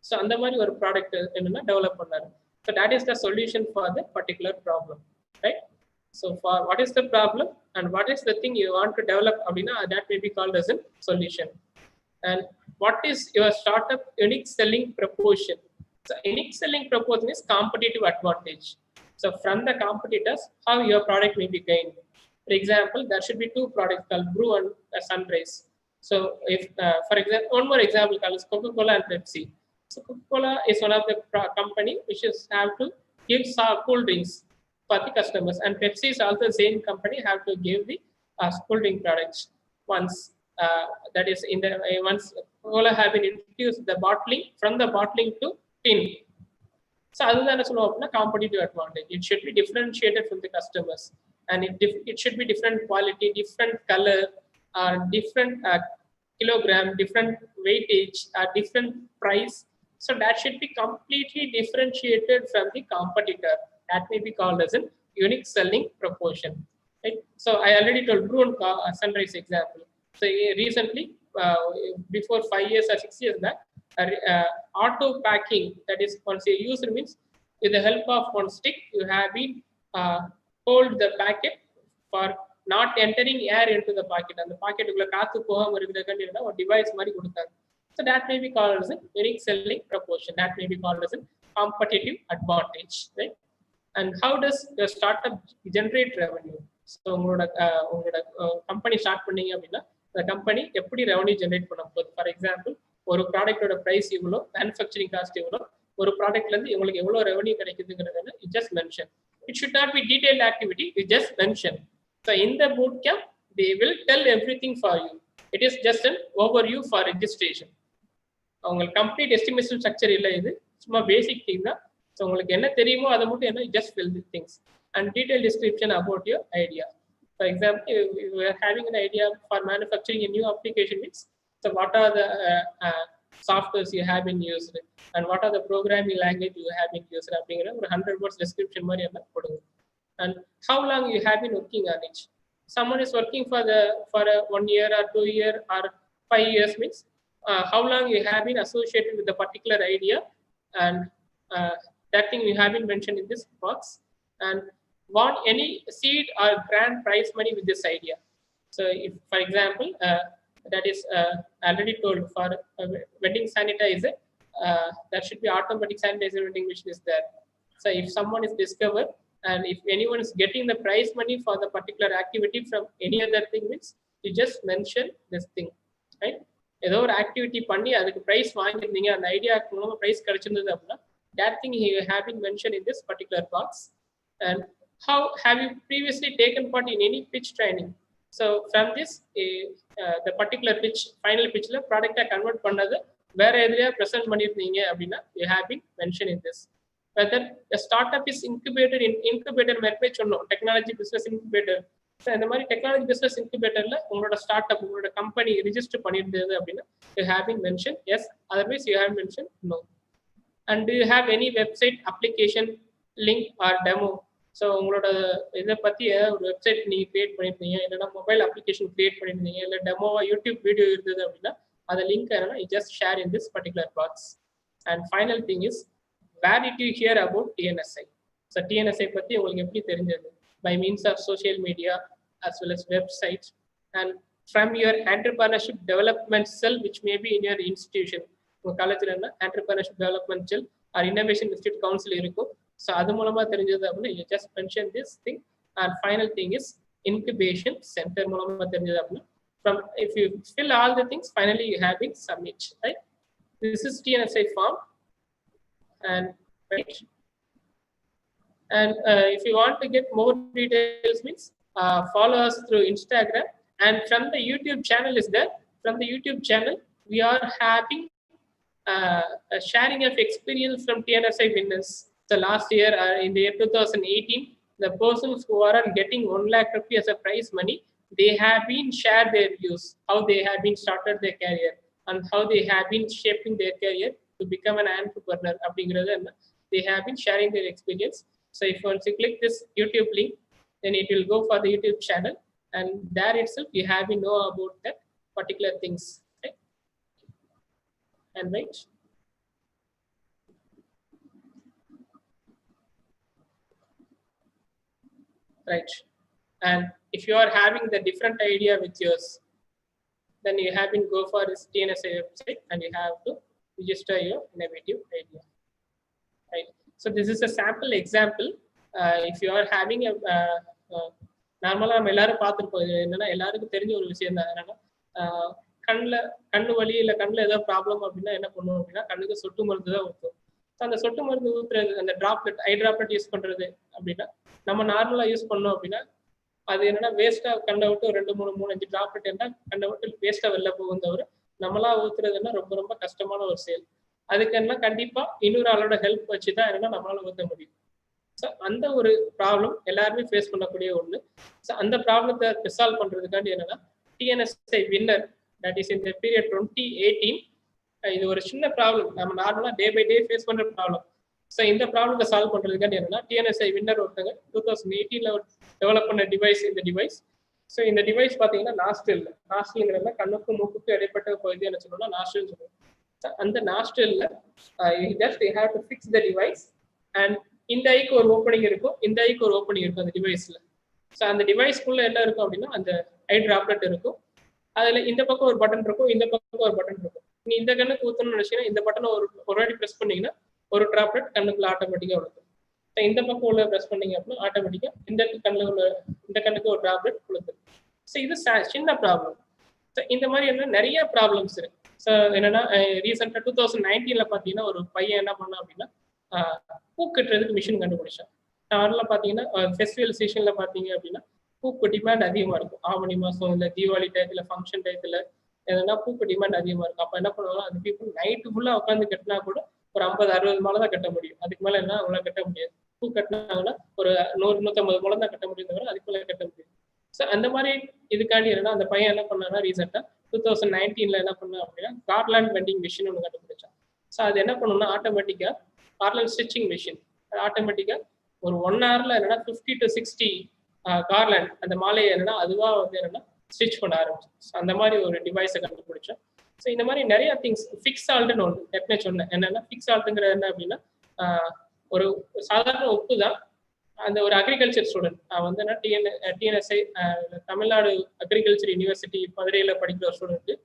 So அந்த மாதிரி ஒரு product என்னன்னா develop பண்ணாரு. So that is the solution for the particular problem, right? So for what is the problem and what is the thing you want to develop, that may be called as a solution. And what is your startup unique selling proposition? So unique selling proposition is competitive advantage. So from the competitors, how your product may be gained. For example, there should be two products called brew and sunrise. So if, for example, one more example called Coca-Cola and Pepsi. So Coca-Cola is one of the company which is have to give cool drinks for the customers, and Pepsi is also the same company have to give the cool drink products. Once that is in the once Coca-Cola have been introduced the bottling from the bottling to tin. So other than a competitive advantage, it should be differentiated from the customers, and it should be different quality, different color, different kilogram, different weightage, different price. So that should be completely differentiated from the competitor. That may be called as a unique selling proportion. Right? So I already told brew and sunrise example. So recently, before 5 years or 6 years back, auto packing, that is once a user means with the help of one stick, you have been hold the packet for not entering air into the pocket, and the pocket or device. So that may be called as a unique selling proportion. That may be called as a competitive advantage, right? And how does the startup generate revenue? So company start பண்ணீங்க அப்படின்னா the company எப்படி revenue generate பண்ண போகுது? For example, ஒரு ப்ராடக்ட்டோட price இவ்வளோ, manufacturing cost இவ்வளோ, ஒரு ப்ராடக்ட்ல இருந்து உங்களுக்கு எவ்வளோ revenue கிடைக்குதுங்கிறத you just mention. It should not be detailed activity, you just mention. So in the boot camp, they will tell everything for you. It is just an overview for registration. உங்களுக்கு complete estimation structure இல்லை, இது சும்மா basic thing தான். So உங்களுக்கு என்ன தெரியுமோ அதை மட்டும் என்ன just fill the things and detailed description about your idea. For example, if you are having an idea for manufacturing a new application, means so what are the softwares you have been used and what are the programming language you have been used, அப்படிங்கிற ஒரு 100 words description மாதிரி எல்லாம் கொடுங்க. And how long you have been working on it. Someone is working for a 1 year or 2 year or 5 years, means how long you have been associated with the particular idea, and that thing you have been mentioned in this box. And want any seed or grant prize money with this idea. So if, for example, that is already told for wedding sanitizer, that should be automatic sanitizer vending machine is there. So if someone is discovered and if anyone is getting the prize money for the particular activity from any other thing, means you just mention this thing, right? ஏதோ ஒரு activity பண்ணி அதுக்கு price வாங்கியிருந்தீங்க, அந்த ஐடியாவுக்கு மூலமா price கிடைச்சிருந்தது அப்படின்னா that thing you have been mentioned in this particular box. And how have you previously taken part in any pitch training? So from this the particular pitch, final pitch la product convert பண்ணது வேற எதுலயா present பண்ணிருந்தீங்க அப்படின்னா you have been mentioned in this. Whether the startup is incubated in incubator Medway சொன்னோம், technology business incubator. So இந்த மாதிரி technology business இன்குபேட்டர்ல உங்களோட start up உங்களோட company register பண்ணியிருந்தது அப்படின்னா you have been mentioned yes, otherwise you have mentioned no. And do you have any website, application, link or demo? So உங்களோட இதை பற்றி ஒரு website நீங்கள் கிரியேட் பண்ணியிருந்தீங்க, இல்லைன்னா மொபைல் அப்ளிகேஷன் கிரியேட் பண்ணியிருந்தீங்க, இல்லை டெமோவா யூடியூப் வீடியோ இருந்தது அப்படின்னா அந்த லிங்க் என்னன்னா you just share in this particular box. And final thing is, where did you hear about TNSI? So TNSI பற்றி உங்களுக்கு எப்படி தெரிஞ்சது? By means of social media as well as websites, and from your entrepreneurship development cell which may be in your institution. உங்கள் காலேஜில் என்ன entrepreneurship development cell or innovation institute council இருக்கும். So அது மூலமா தெரிஞ்சது அப்படின்னா you just mention this thing. And final thing is incubation center மூலமா தெரிஞ்சது அப்படின்னா from if you fill all the things, finally you have been submit, right? This is TNSI form. And right. And if you want to get more details, means follow us through Instagram. And from the YouTube channel is there. From the YouTube channel, we are having a sharing of experience from TNSI winners. So last year, in the year 2018, the persons who are getting 1 lakh rupees as a prize money, they have been shared their views, how they have been started their career and how they have been shaping their career to become an entrepreneur. They have been sharing their experience. So if once you click this YouTube link, then it will go for the YouTube channel, and there itself you have to know about that particular things, right? And right. And if you are having the different idea with yours, then you have to go for this TNSI website and you have to register your innovative idea, right? So this is a sample example if you are having நார்மலாக நம்ம எல்லாரும் பார்த்துருப்போம். என்னன்னா எல்லாருக்கும் தெரிஞ்ச ஒரு விஷயம் தான். என்னன்னா கண்ணு வலி இல்லை கண்ணில் ஏதாவது ப்ராப்ளம் அப்படின்னா என்ன பண்ணுவோம் அப்படின்னா கண்ணுக்கு சொட்டு மருந்து தான் ஊற்றும். ஸோ அந்த சொட்டு மருந்து ஊற்றுறது, அந்த ட்ராப்லெட், ஐ ட்ராப்லெட் யூஸ் பண்ணுறது அப்படின்னா நம்ம நார்மலாக யூஸ் பண்ணோம் அப்படின்னா அது என்னன்னா வேஸ்ட்டாக கண்ணை விட்டு ஒரு 2, 3, 5 ட்ராப்லெட் என்ன கண்ணை விட்டு வேஸ்ட்டாக வெளில போகும் தவிர நம்மளா ஊற்றுறதுன்னா ரொம்ப ரொம்ப கஷ்டமான ஒரு செயல். அதுக்கு என்ன கண்டிப்பாக இன்னொரு ஆளோட ஹெல்ப் வச்சு தான் என்னன்னா நம்மளால ஊற்ற முடியும். ஸோ அந்த ஒரு ப்ராப்ளம் எல்லாருமே ஃபேஸ் பண்ணக்கூடிய ஒன்று. ஸோ அந்த ப்ராப்ளத்தை ரிசால்வ் பண்ணுறதுக்காண்டி என்னன்னா TNSI வின்னர், தட் இஸ் இந்த பீரியட் 2018. இது ஒரு சின்ன ப்ராப்ளம், நம்ம நார்மலாக டே பை டே ஃபேஸ் பண்ணுற ப்ராப்ளம். ஸோ இந்த ப்ராப்ளத்தை சால்வ் பண்ணுறதுக்காண்டி என்னன்னா TNSI வின்னர் ஒருத்தங்க 2018 டெவலப் பண்ண டிவைஸ் இந்த டிவைஸ். ஸோ இந்த டிவைஸ் பார்த்தீங்கன்னா நாஸ்டில்ங்கிறத கண்ணுக்கும் மூக்குக்கும் இடைப்பட்ட பகுதி என்ன சொல்லணும்னா நாஸ்டில்னு சொல்லுவோம். அந்த நாஸ்டில்ல just you have to fix the device and இந்த ஐக்கு ஒரு ஓப்பனிங் இருக்கும், இந்த ஐக்கு ஒரு ஓப்பனிங் இருக்கும் அந்த டிவைஸ்ல. ஸோ அந்த டிவைஸ்க்குள்ள என்ன இருக்கும் அப்படின்னா அந்த ஐ டிராப்லெட் இருக்கும். அதுல இந்த பக்கம் ஒரு பட்டன் இருக்கும், இந்த பக்கம் ஒரு பட்டன் இருக்கும். நீ இந்த கண்ணுக்கு ஊற்றணும்னு நினைச்சீங்கன்னா இந்த பட்டனை ஒரு வாட்டி ப்ரெஸ் பண்ணீங்கன்னா ஒரு டிராப்லெட் கண்ணுக்குள்ள ஆட்டோமேட்டிக்காக விழுக்கும். ஸோ இந்த பக்கம் உள்ள ப்ரெஸ் பண்ணீங்க அப்படின்னா ஆட்டோமேட்டிக்காக இந்த கண்ணுக்கு ஒரு டிராப்லெட் விழுக்கும். ஸோ இது சின்ன ப்ராப்ளம். ஸோ இந்த மாதிரி என்ன நிறைய ப்ராப்ளம்ஸ் இருக்கு. ஸோ என்னன்னா ரீசெண்டாக 2019 பார்த்தீங்கன்னா ஒரு பையன் என்ன பண்ணா அப்படின்னா பூ கட்டுறதுக்கு மிஷின் கண்டுபிடிச்சான். நார்மலாக பார்த்தீங்கன்னா ஃபெஸ்டிவல் சீசனில் பார்த்தீங்க அப்படின்னா பூக்கு டிமாண்ட் அதிகமாக இருக்கும். ஆவணி மாதம் இல்லை தீபாவளி டயத்தில், ஃபங்க்ஷன் டயத்தில் எதுனா பூக்கு டிமாண்ட் அதிகமாக இருக்கும். அப்போ என்ன பண்ணுவாங்க, அந்த பீப்புள் நைட்டு ஃபுல்லாக உட்காந்து கட்டினா கூட ஒரு 50-60 மாலை தான் கட்ட முடியும். அதுக்கு மேலே என்ன அவங்களால கட்ட முடியாது. பூ கட்டினாங்கன்னா ஒரு 100-150 மூலம் தான் கட்ட முடியும் தவிர அதுக்கு மேலே கட்ட முடியும். ஸோ அந்த மாதிரி இதுக்காண்டி என்னன்னா அந்த பையன் என்ன பண்ணான்னா ரீசெண்டாக 2019 என்ன பண்ணா அப்படின்னா கார்லாண்ட் வெண்டிங் மிஷின் ஒன்று கண்டுபிடிச்சான். ஸோ அது என்ன பண்ணணும்னா ஆட்டோமேட்டிக்காக கார்லாண்ட் ஸ்டிச்சிங் மிஷின் ஆட்டோமேட்டிக்காக ஒரு 1 hourல என்னன்னா 50 to 60 கார்லாண்ட் அந்த மாலையை என்னன்னா அதுவா வந்து என்னன்னா ஸ்டிச் பண்ண ஆரம்பிச்சு. ஸோ அந்த மாதிரி ஒரு டிவைஸை கண்டுபிடிச்சோம். ஸோ இந்த மாதிரி நிறைய திங்ஸ். ஃபிக்ஸ் ஆல்ட்னு ஒன்று ஏற்கனவே சொன்னேன். என்னன்னா ஃபிக்ஸ் ஆல்ட்டுங்கிறது என்ன அப்படின்னா ஒரு சாதாரண உப்பு தான். அந்த ஒரு அக்ரிகல்ச்சர் ஸ்டூடெண்ட் வந்து என்ன TNSI தமிழ்நாடு அக்ரிகல்ச்சர் யூனிவர்சிட்டி மதுரையில் படிக்கிற ஒரு ஸ்டூடெண்ட்டு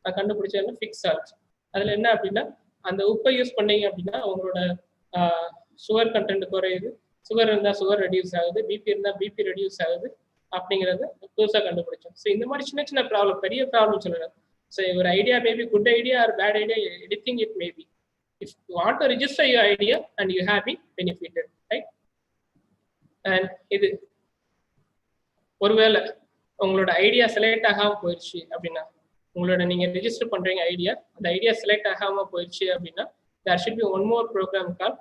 நான் கண்டுபிடிச்சது ஃபிக்ஸ் ஆல்ட். அதில் என்ன அப்படின்னா அந்த உப்பை யூஸ் பண்ணீங்க அப்படின்னா உங்களோட சுகர் கண்டென்ட் குறையுது, சுகர் இருந்தால் சுகர் ரெடியூஸ் ஆகுது, பிபி இருந்தால் பிபி ரெடியூஸ் ஆகுது அப்படிங்கிறத புதுசாக கண்டுபிடிச்சோம். ஸோ இந்த மாதிரி சின்ன சின்ன ப்ராப்ளம், பெரிய ப்ராப்ளம் சொல்லலாம். ஸோ ஒரு idea maybe good idea or bad idea, anything it maybe. If you want to register your idea and you have been benefited, right? And இது ஒருவேளை உங்களோட ஐடியா செலக்ட் ஆகாம போயிடுச்சு அப்படின்னா, உங்களோட நீங்க ரெஜிஸ்டர் பண்றீங்க ஐடியா, அந்த ஐடியா செலக்ட் ஆகாம போயிடுச்சு அப்படின்னா there should be one more program called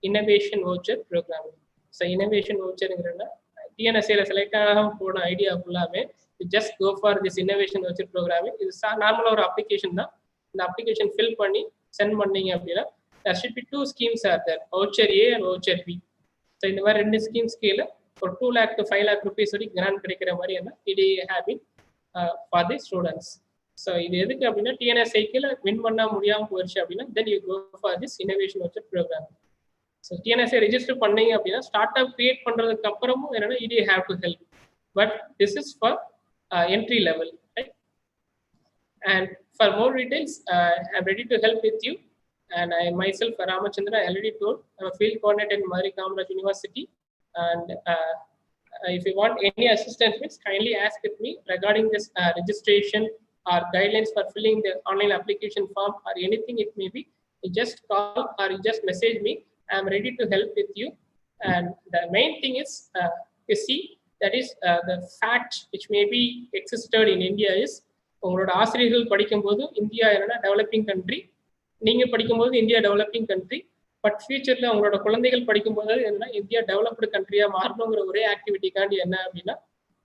innovation voucher program. So innovation voucherங்கிறதுனா TNSI select ஆகாம போன ஐடியா ஃபுல்லாமே just go for this innovation voucher program. இது நார்மலா ஒரு அப்ளிகேஷன் தான். இந்த அப்ளிகேஷன் ஃபில் பண்ணி சென்ட் பண்ணீங்க அப்படின்னா there should be 2 schemes are there, voucher A and voucher B. So இந்த மாதிரி 2 ஸ்கீம்ஸ் கீழே ஒரு 2 lakh to 5 lakh rupees வரைக்கும் கிராண்ட் கிடைக்கிற மாதிரி என்ன EDII have been for the students. So இது எதுக்கு அப்படின்னா TNSI கீழே வின் பண்ண முடியாமல் போயிடுச்சு அப்படின்னா then you go for this innovation voucher program. So TNSI register பண்ணீங்க அப்படின்னா ஸ்டார்ட் அப் கிரியேட் பண்றதுக்கு அப்புறமும் என்னன்னா EDII have to help, but this is for entry level, right? And for more details, I'm ready to help with you. And I myself, Ramachandran, I already told, I'm a field coordinator in Madurai Kamaraj University. And if you want any assistance, please kindly ask with me regarding this registration or guidelines for filling the online application form or anything it may be. You just call or you just message me. I'm ready to help with you. And the main thing is, you see, that is the fact which may be existed in India is, உங்களோட ஆசிரியர்கள் படிக்கும்போது India என்னன்னா developing country, நீங்க படிக்கும்போது India developing country. But ஃபியூச்சர்ல உங்களோட குழந்தைகள் படிக்கும்போது என்ன இந்தியா டெவலப்டு கண்ட்ரியா மாறணுங்கிற ஒரே ஆக்டிவிட்டிக்காண்டி என்ன அப்படின்னா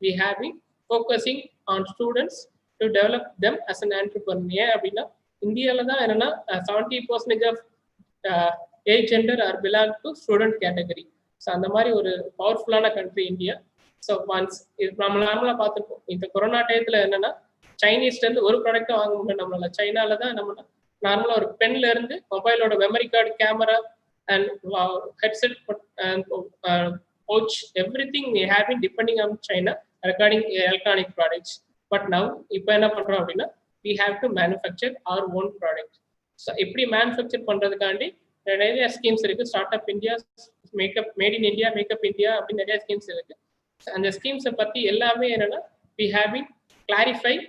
we have been focusing on students to develop them as an entrepreneur. ஏன் அப்படின்னா இந்தியாவில தான் என்னன்னா 70% of age gender are belong to student category. So அந்த மாதிரி ஒரு பவர்ஃபுல்லான கண்ட்ரி இந்தியா. ஸோ ஒன்ஸ் இது நம்ம நார்மலாக பார்த்துருப்போம். இந்த கொரோனா டயத்தில் என்னன்னா சைனீஸ்ல இருந்து ஒரு ப்ராடக்ட்டை வாங்க முடியல நம்மளால. சைனால தான் நம்ம நார்மலா ஒரு பென்ல இருந்து மொபைலோட memory card, camera and headset pouch, everything we have been depending on China regarding electronic products. But now இப்போ என்ன பண்றோம் அப்படின்னா we have to manufacture our own product. So இப்படி மேனுஃபேக்சர் பண்றதுக்காண்டி நிறைய ஸ்கீம்ஸ் இருக்கு. Start up India, makeup made in India, makeup India அப்படின்னு நிறைய schemes இருக்கு. அந்த ஸ்கீம்ஸை பத்தி எல்லாமே என்னன்னா we have been clarified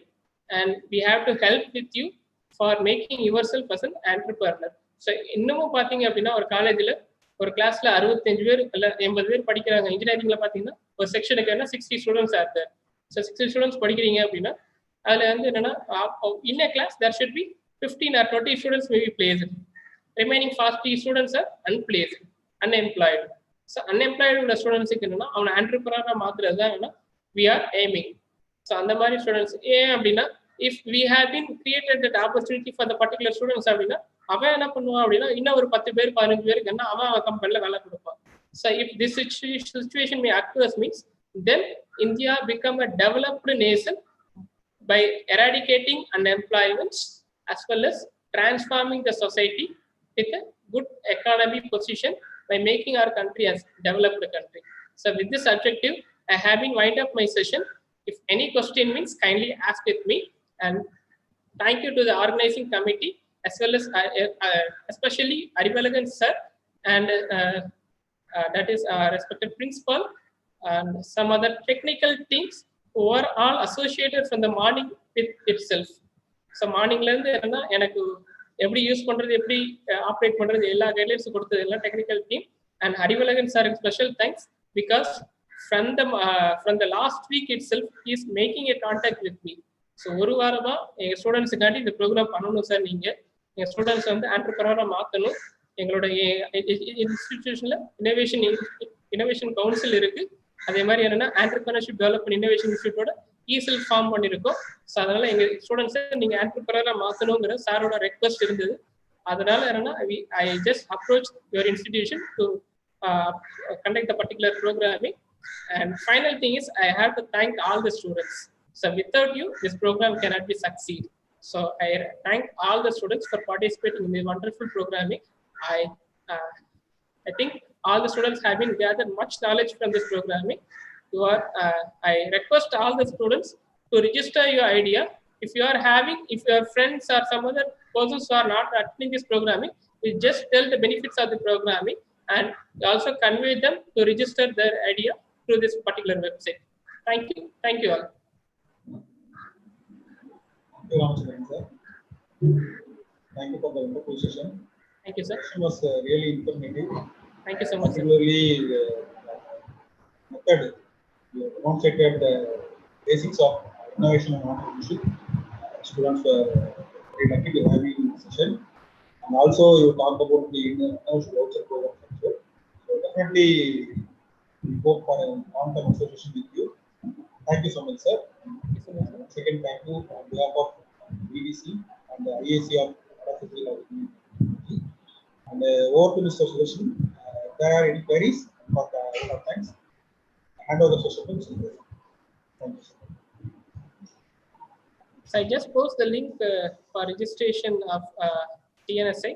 and we have to help with you for making yourself as an entrepreneur. So இன்னமும் பார்த்தீங்க அப்படின்னா ஒரு காலேஜில் ஒரு கிளாஸ்ல 65 பேர் இல்லை 80 பேர் படிக்கிறாங்க. இன்ஜினியரிங்ல பார்த்தீங்கன்னா ஒரு செக்ஷனுக்கு என்ன 60 ஸ்டூடெண்ட்ஸ் ஆர். ஸோ 60 ஸ்டூடெண்ட்ஸ் படிக்கிறீங்க அப்படின்னா அதில் வந்து என்னன்னா in a class there should be 15 or 20 students may be placed. Remaining 40 students are unplaced, unemployed. So unemployed உள்ள ஸ்டூடெண்ட்ஸுக்கு என்னன்னா அவனை ஆண்டர்பிரனரா மாத்துறது தான் என்னன்னா we are aiming. ஸோ அந்த மாதிரி ஸ்டூடெண்ட்ஸ் ஏன் அப்படின்னா if we have been created that opportunity for the particular students அப்படின்னா அவன் என்ன பண்ணுவான் அப்படின்னா இன்னும் ஒரு 10 பேர் 15 பேருக்கு என்ன அவன் கம்பெனில வேலை கொடுப்பான். So if this situation may occur means then India become a developed nation by eradicating unemployment as well as transforming the society with a good economy position by making our country as developed country. So with this objective, I have been wind up my session. If any question means kindly ask with me, and thank you to the organizing committee as well as especially Arivalagan sir and that is respected principal and some other technical teams who are all associated from the morning with itself. So morning la irundhu enna enakku எப்படி use பண்றது எப்படி operate பண்றது எல்லா guidelines கொடுத்தது எல்லாம் technical team and ஹரிவலகன் சாருக்கு special thanks because from the last week it self is making A contact with me. So ஒரு வாரமா எங்க ஸ்டூடெண்ட்ஸுக்காண்டி இந்த ப்ரோக்ராம் பண்ணணும் சார். நீங்க எங்க ஸ்டூடெண்ட்ஸ் வந்து ஆண்டர்பிரனரா மாற்றணும். எங்களோட இன்ஸ்டிடியூஷன்ல இனோவேஷன் கவுன்சில் இருக்கு. அதே மாதிரி என்னன்னா ஆண்டர்பிரனர்ஷிப் டெவலப்மெண்ட் இன்னோவேஷன் இன்ஸ்டியூட்டோட ஈசெல் ஃபார்ம் பண்ணியிருக்கோம். ஸோ அதனால எங்க ஸ்டூடெண்ட்ஸை நீங்க ஆண்டர்பிரனரா மாற்றணுங்கிற சாரோட ரெக்வஸ்ட் இருந்தது. அதனால என்னன்னா I just approach your institution to conduct the particular programming. And final thing is I have to thank all the students. So without you this program cannot be succeed. So I thank all the students for participating in the wonderful programming. I think all the students have been gathered much knowledge from this programming. I request all the students to register your idea. If your friends or some other persons who are not attending this programming, you just tell the benefits of the programming and also convey them to register their idea through this particular website. Thank you all. Thank you, Ramachandran sir. Thank you for the wonderful session. Thank you, sir. It was really informative. Thank you so much. Particularly method you demonstrated the basics of innovation and entrepreneurship. Students were very lucky to have you in the session. And also you talked about the innovation voucher program. So definitely we hope for a long-term association with you. Thank you so much, sir. Second, thank you on behalf of EDC and the IIC of Saraswathi. And over to Mr. Sudarshan. If there are any queries, thanks. Hand over the session to Mr. Thank you, sir. So I just post the link for registration of TNSI.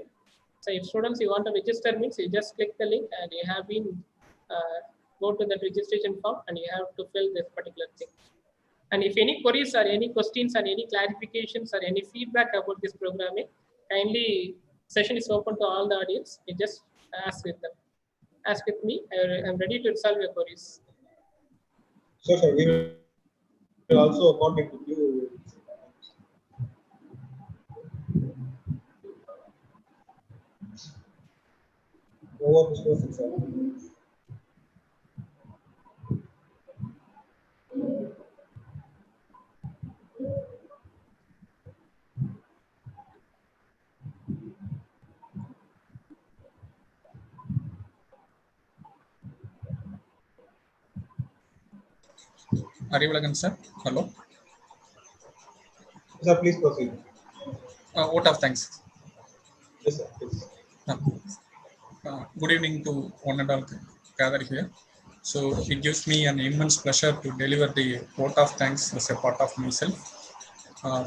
So if students you want to register means you just click the link and you have been go to the registration form and you have to fill this particular thing. And if any queries or any questions or any clarifications or any feedback about this programming, kindly session is open to all the audience. You just ask with them. Ask with me. I am ready to resolve your queries. Sure, sir. We will also coordinate with you. Over to Sudarshan, sir. Arivalagan sir, hello. Sir, please proceed. Vote of thanks. Yes, sir. Please. Good evening to one and all gathered here. So it gives me an immense pleasure to deliver the vote of thanks as a part of myself.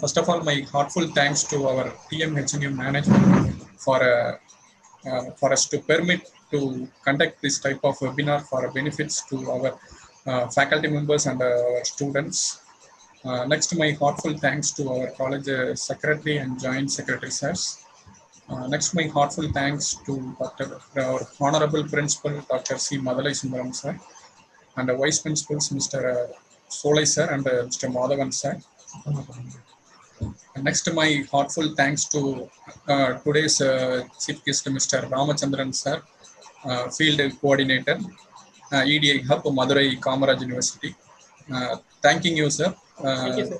First of all, my heartfelt thanks to our TMHNU management for us to permit to conduct this type of webinar for benefits to our faculty members and our students. Next, my heartfelt thanks to our college secretary and joint secretary sirs. Next, my heartfelt thanks to our Honorable Principal, Dr. C. Madurai sir, and the Vice Principals, Mr. Solai sir and Mr. Madhavan sir. Next, my heartfelt thanks to today's Chief Guest, Mr. Ramachandran sir, Field Coordinator, EDII Hub, Madurai, Kamaraj University. Thanking you, sir.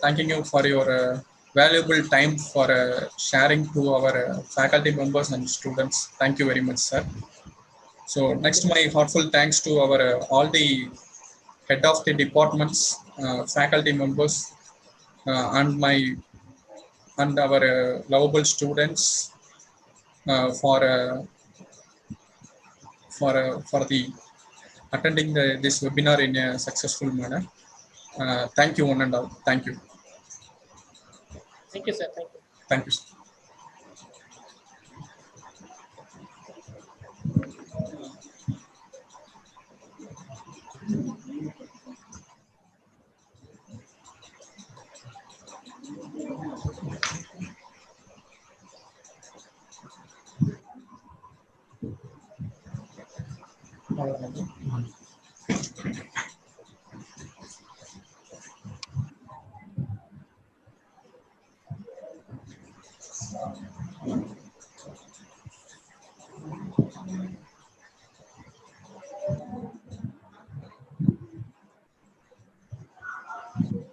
Thanking you for your valuable time for sharing to our faculty members and students. Thank you very much, sir. So next, my heartfelt thanks to our all the head of the departments, faculty members, and our lovable students for the attending this webinar in a successful manner. Thank you, one and all. Thank you. Thank you, sir. Thank you. Thank you, sir.